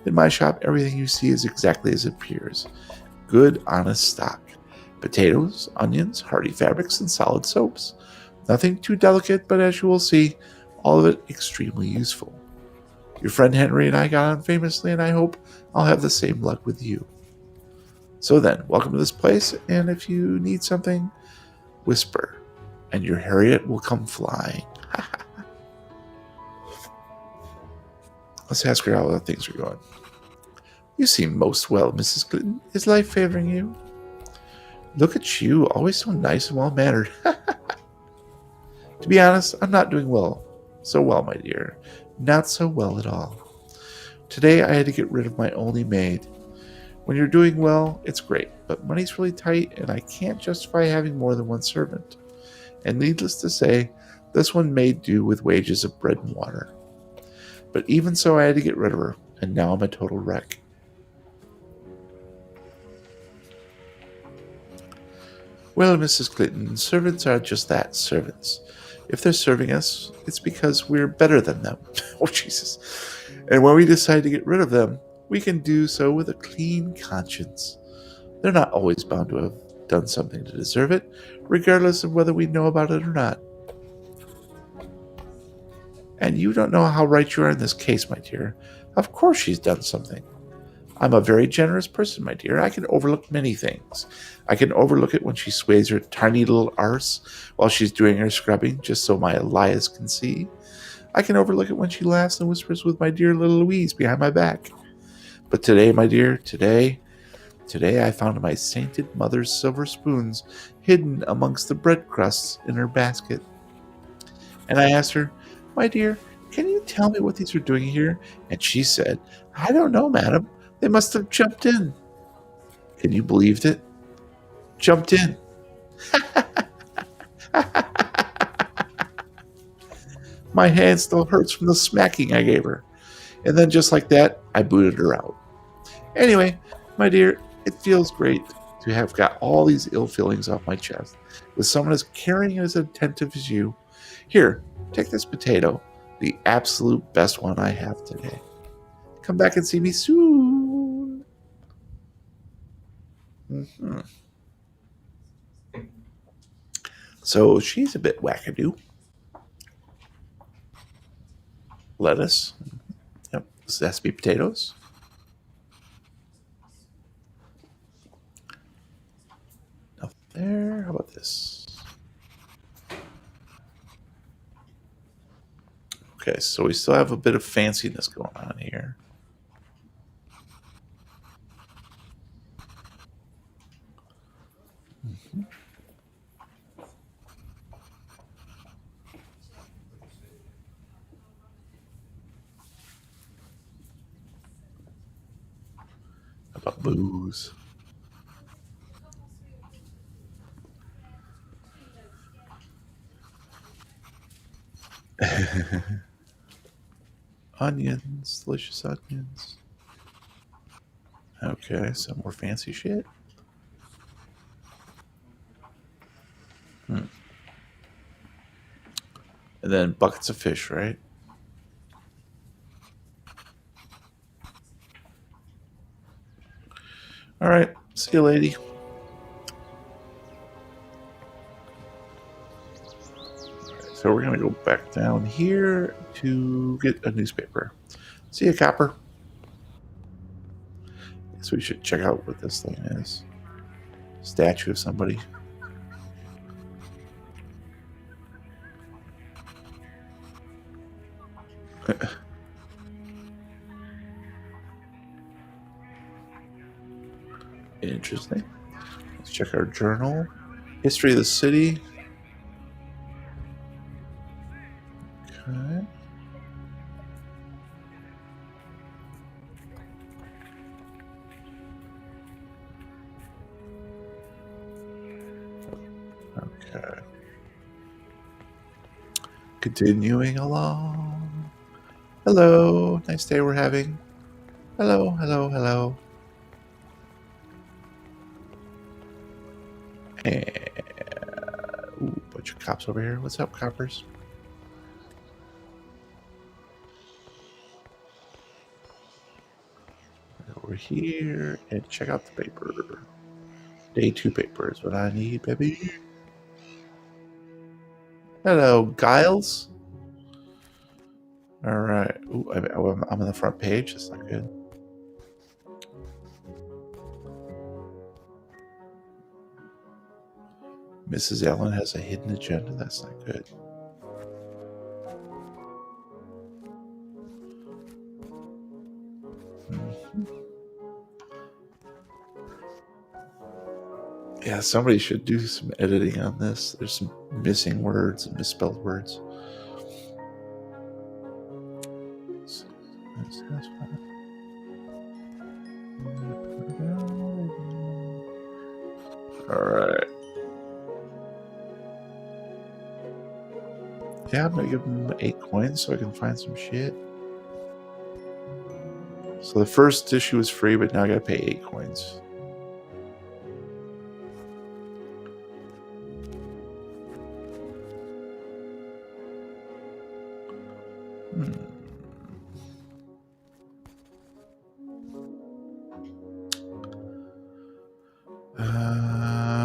In my shop, everything you see is exactly as it appears. Good, honest stock. Potatoes, onions, hardy fabrics, and solid soaps. Nothing too delicate, but as you will see, all of it extremely useful. Your friend Henry and I got on famously, and I hope I'll have the same luck with you. So then, welcome to this place, and if you need something, whisper, and your Harriet will come flying. Let's ask her how things are going. You seem most well, Mrs. Clinton. Is life favoring you? Look at you, always so nice and well-mannered. To be honest, I'm not doing so well, my dear. Not so well at all. Today I had to get rid of my only maid. When you're doing well, it's great, but money's really tight and I can't justify having more than one servant. And needless to say, this one made do with wages of bread and water. But even so, I had to get rid of her, and now I'm a total wreck. Well, Mrs. Clinton, servants are just that, servants. If they're serving us, it's because we're better than them. Oh, Jesus. And when we decide to get rid of them, we can do so with a clean conscience. They're not always bound to have done something to deserve it, regardless of whether we know about it or not. And you don't know how right you are in this case, my dear. Of course she's done something. I'm a very generous person, my dear. I can overlook many things. I can overlook it when she sways her tiny little arse while she's doing her scrubbing, just so my Elias can see. I can overlook it when she laughs and whispers with my dear little Louise behind my back. But today, my dear, today I found my sainted mother's silver spoons hidden amongst the bread crusts in her basket. And I asked her, my dear, can you tell me what these are doing here? And she said, I don't know, madam. They must have jumped in. Can you believe it? Jumped in. My hand still hurts from the smacking I gave her. And then just like that, I booted her out. Anyway, my dear, it feels great to have got all these ill feelings off my chest with someone as caring and as attentive as you. Here, take this potato, the absolute best one I have today. Come back and see me soon. Mm-hmm. So she's a bit wackadoo. Lettuce. Yep. This has to be potatoes. Nothing there. How about this? Okay, so we still have a bit of fanciness going on here. Mm-hmm. How about booze? Onions, delicious onions. Okay, some more fancy shit. And then buckets of fish, right? All right, see you, lady. So So we're going to go back down here to get a newspaper. See you, Copper. Guess we should check out what this thing is. Statue of somebody. Interesting. Let's check our journal. History of the city. Okay. Okay. Continuing along. Hello. Nice day we're having. Hello, hello, hello. And ooh, bunch of cops over here. What's up, coppers? Over here and check out the paper. Day 2 paper is what I need, baby. Hello, Giles. All right. Ooh, I'm on the front page. That's not good. Mrs. Allen has a hidden agenda. That's not good. Yeah, somebody should do some editing on this. There's some missing words and misspelled words. All right. Yeah, I'm gonna give them 8 coins so I can find some shit. So the first issue was free, but now I gotta pay 8 coins.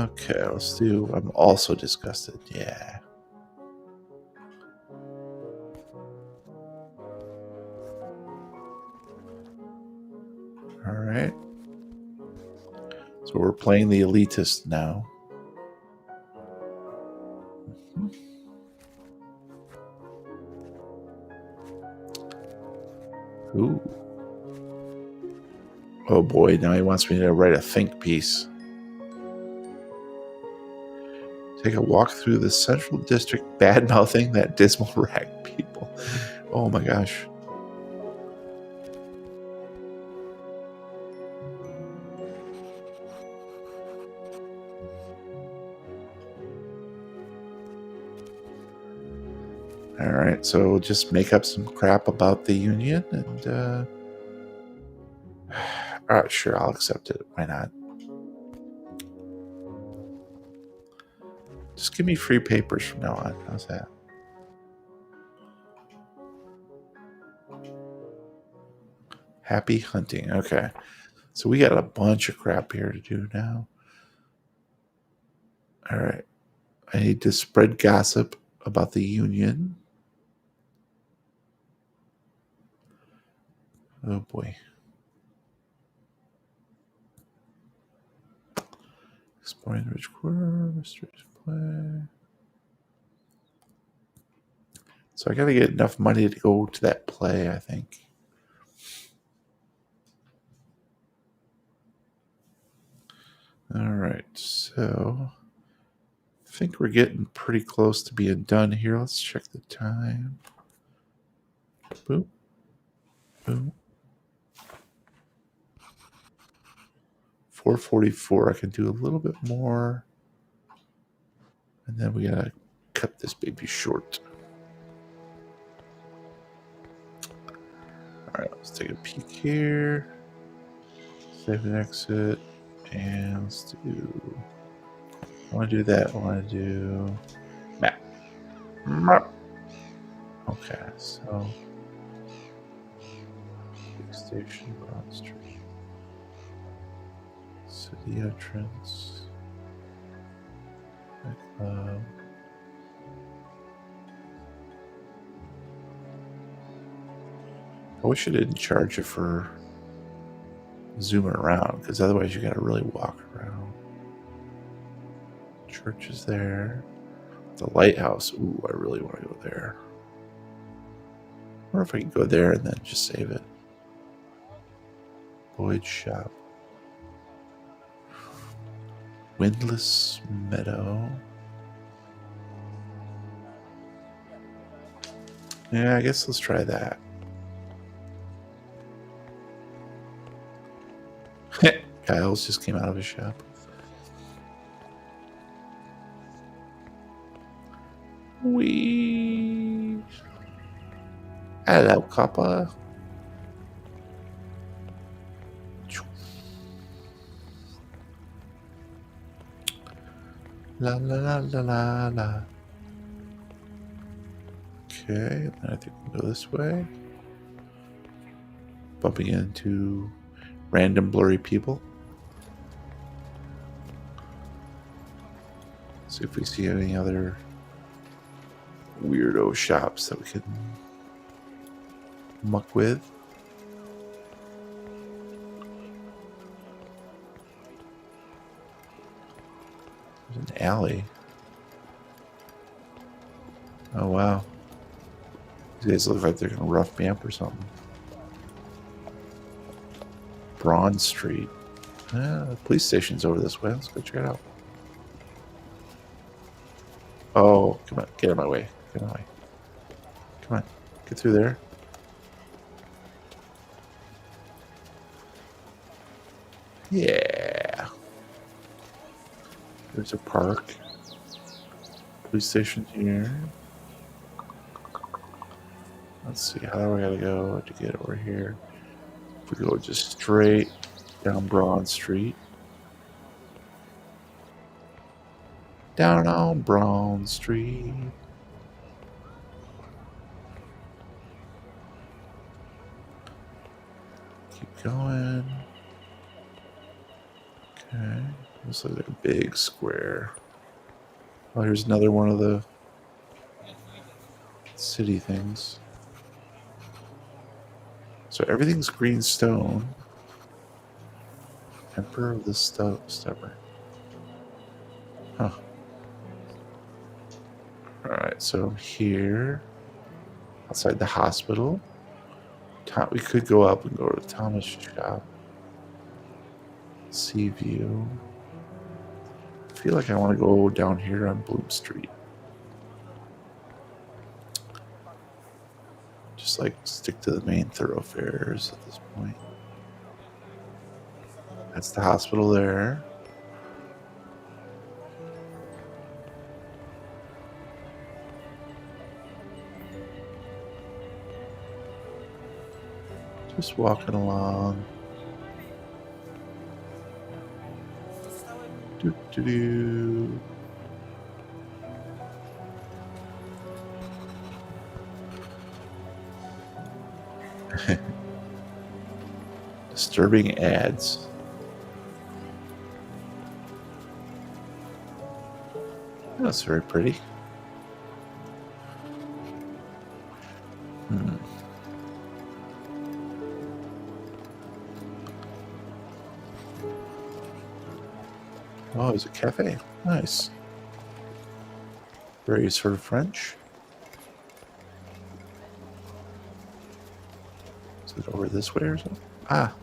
Okay, let's do. I'm also disgusted. Yeah. All right. So we're playing the elitist now. Ooh. Oh boy, now he wants me to write a think piece. Take a walk through the central district, bad-mouthing that dismal rag people. Oh my gosh. All right, so we'll just make up some crap about the union and all right, sure, I'll accept it. Why not? Just give me free papers from now on. How's that? Happy hunting. Okay. So we got a bunch of crap here to do now. All right. I need to spread gossip about the union. Oh boy. Exploring the rich quarter, mysteries play. So I got to get enough money to go to that play, I think. All right. So I think we're getting pretty close to being done here. Let's check the time. Boom. Boom. 4:44. I can do a little bit more. And then we got to cut this baby short. All right, let's take a peek here. Save and exit. And let's do. I want to do that. I want to do map. Okay, so big station, Broad Street, city entrance, nightclub, wish it didn't charge you for zooming around, because otherwise you got to really walk around. Church is there. The lighthouse. Ooh, I really want to go there. I wonder if I can go there and then just save it. Lloyd's shop. Windless Meadow. Yeah, I guess let's try that. Kyle's just came out of his shop. Wee. Hello, copper. La la la la la la. Okay, then I think we'll go this way. Bumping into random blurry people. See if we see any other weirdo shops that we can muck with. There's an alley. Oh wow. These guys look like they're gonna rough me up or something. Broad Street. The police station's over this way. Let's go check it out. Oh, come on. Get out of my way. Get out of my way. Come on. Get through there. Yeah. There's a park. Police station here. Let's see. How do I gotta go to get over here? If we go just straight down Broad Street. Down on Broad Street. Keep going. Okay. Looks like a big square. Oh, here's another one of the city things. So everything's green stone. Emperor of the Stubborn. Huh. Alright, so here, outside the hospital, we could go up and go to Thomas' shop. Sea View. I feel like I want to go down here on Bloom Street. Just like stick to the main thoroughfares at this point. That's the hospital there. Just walking along. Do do do. Disturbing ads. That's very pretty. Oh, there's a cafe. Nice. Very sort of French. Is it over this way or something? Ah.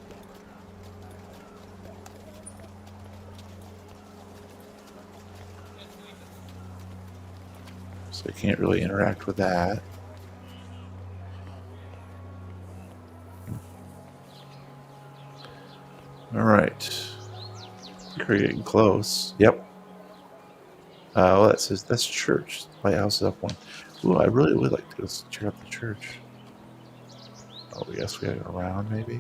So I can't really interact with that. All right. We're getting close. Yep. Well, that says that's church. Lighthouse is up one. Ooh, I really would like to go check out the church. Oh, I guess we gotta go around maybe.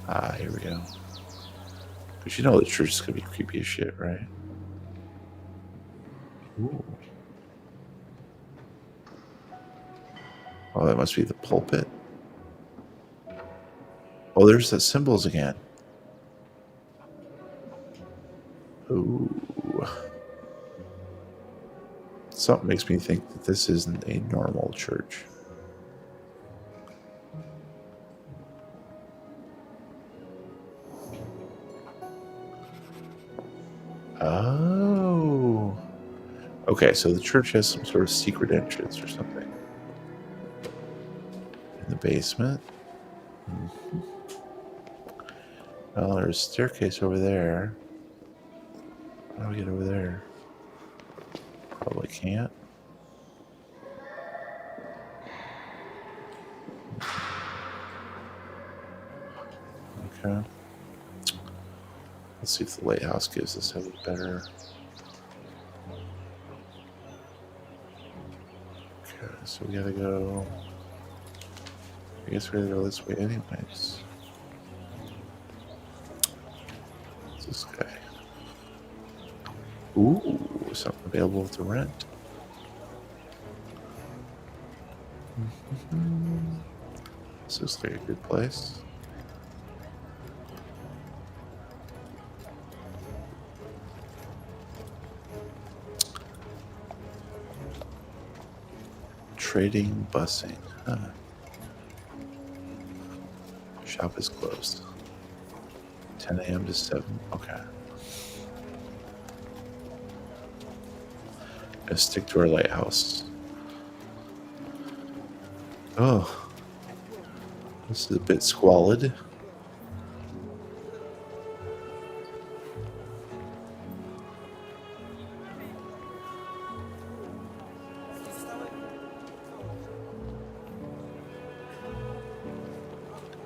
Ah, here we go. Because you know the church is gonna be creepy as shit, right? Ooh. Oh, that must be the pulpit. Oh, there's the symbols again. Ooh. Something makes me think that this isn't a normal church. Oh. Okay, so the church has some sort of secret entrance or something. In the basement. Mm-hmm. Well, there's a staircase over there. How do we get over there? Probably can't. Okay. Let's see if the lighthouse gives us any better. Okay, so we gotta go. I guess we gotta go this way anyways. What's this guy? Ooh, something available to rent. Mm-hmm. This looks like a good place. Trading busing. Huh. Shop is closed. 10 a.m. to 7. Okay. Gonna stick to our lighthouse. Oh. This is a bit squalid.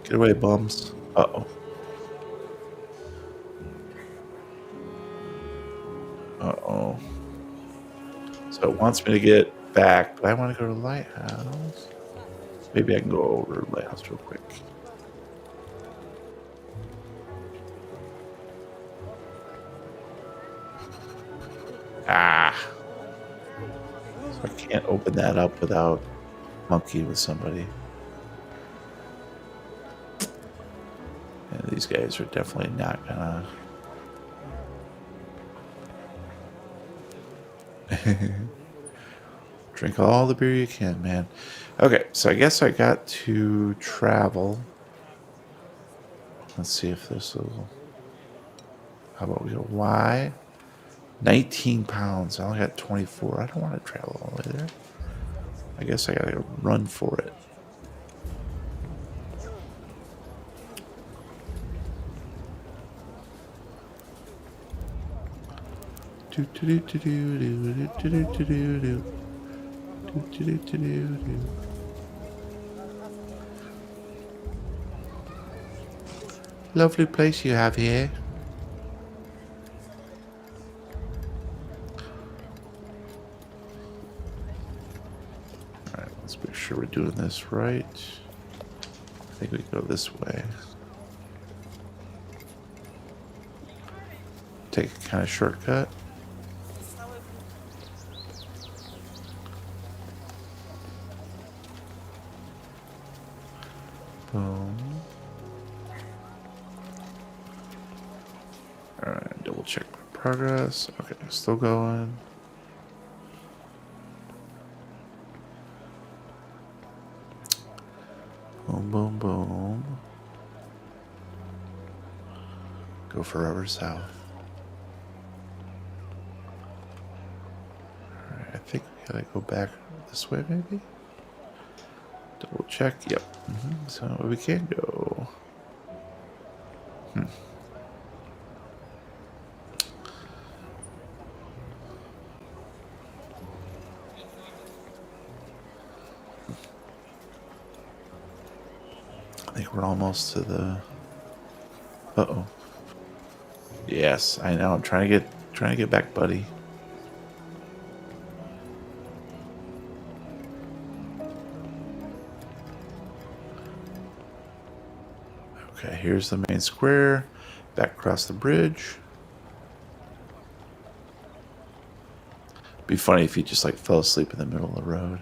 Get away, bums. Uh-oh. Uh-oh. So it wants me to get back, but I want to go to the lighthouse. Maybe I can go over to the lighthouse real quick. Ah. So I can't open that up without monkeying with somebody. And these guys are definitely not gonna... Drink all the beer you can, man. Okay, so I guess I got to travel. Let's see if this will... How about we go Y? 19 pounds. I only got 24. I don't want to travel all the way there. I guess I gotta run for it. Lovely place you have here. Alright, let's make sure we're doing this right. I think we go this way. Take a kind of shortcut. Boom. Alright, double check my progress. Okay, still going. Boom, boom, boom. Go forever south. Alright, I think we gotta go back this way, maybe? Double check. Yep. So we can go. I think we're almost to the... Uh-oh. Yes, I know. I'm trying to get back, buddy. Okay, here's the main square. Back across the bridge. Be funny if you just like fell asleep in the middle of the road.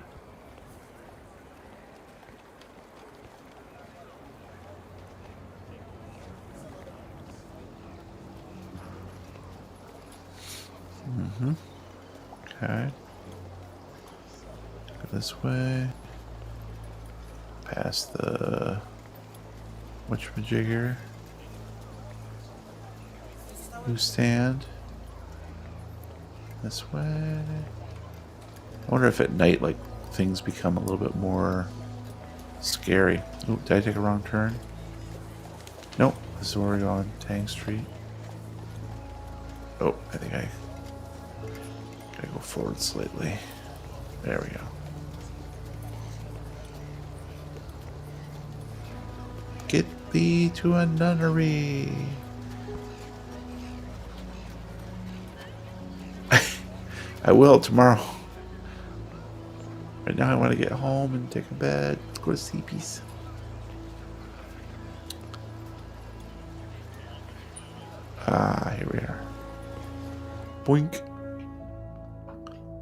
Okay. this way. Past the whatchamajigger. Newsstand. This way. I wonder if at night, like, things become a little bit more scary. Ooh, did I take a wrong turn? Nope. This is where we're going. Tang Street. Oh, I think I gotta go forward slightly. There we go. Get thee to a nunnery. I will tomorrow. Right now I want to get home and take a bed. Let's go to sleepies. Ah, here we are. Boink.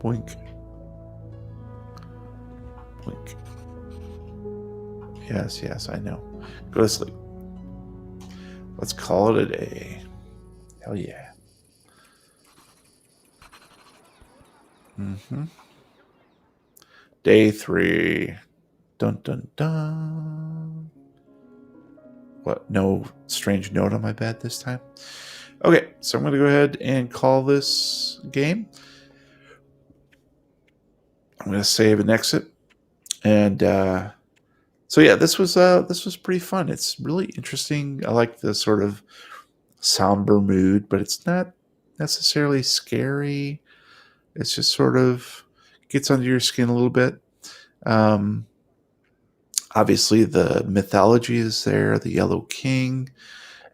Boink. Boink. Yes, yes, I know. Go to sleep. Let's call it a day. Hell yeah. Day 3. Dun dun dun. What? No strange note on my bed this time? Okay, so I'm going to go ahead and call this game. I'm going to save and exit. And so yeah, this was pretty fun. It's really interesting. I like the sort of somber mood, but it's not necessarily scary. It's just sort of gets under your skin a little bit. Obviously, the mythology is there, the Yellow King,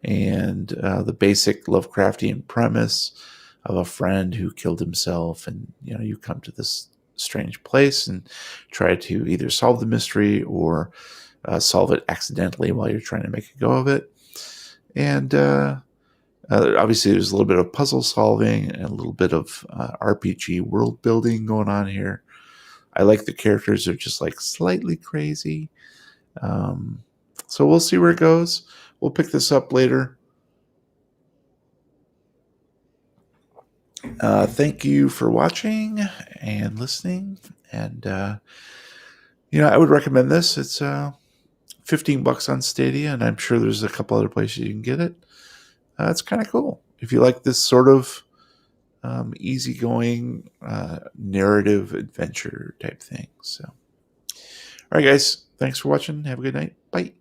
and the basic Lovecraftian premise of a friend who killed himself, and you come to this strange place and try to either solve the mystery or solve it accidentally while you're trying to make a go of it. And obviously, there's a little bit of puzzle solving and a little bit of RPG world building going on here. I like the characters are just like slightly crazy. So we'll see where it goes. We'll pick this up later. Thank you for watching and listening. And, I would recommend this. It's $15 on Stadia, and I'm sure there's a couple other places you can get it. It's kind of cool. If you like this sort of easygoing narrative adventure type thing. So, all right, guys. Thanks for watching. Have a good night. Bye.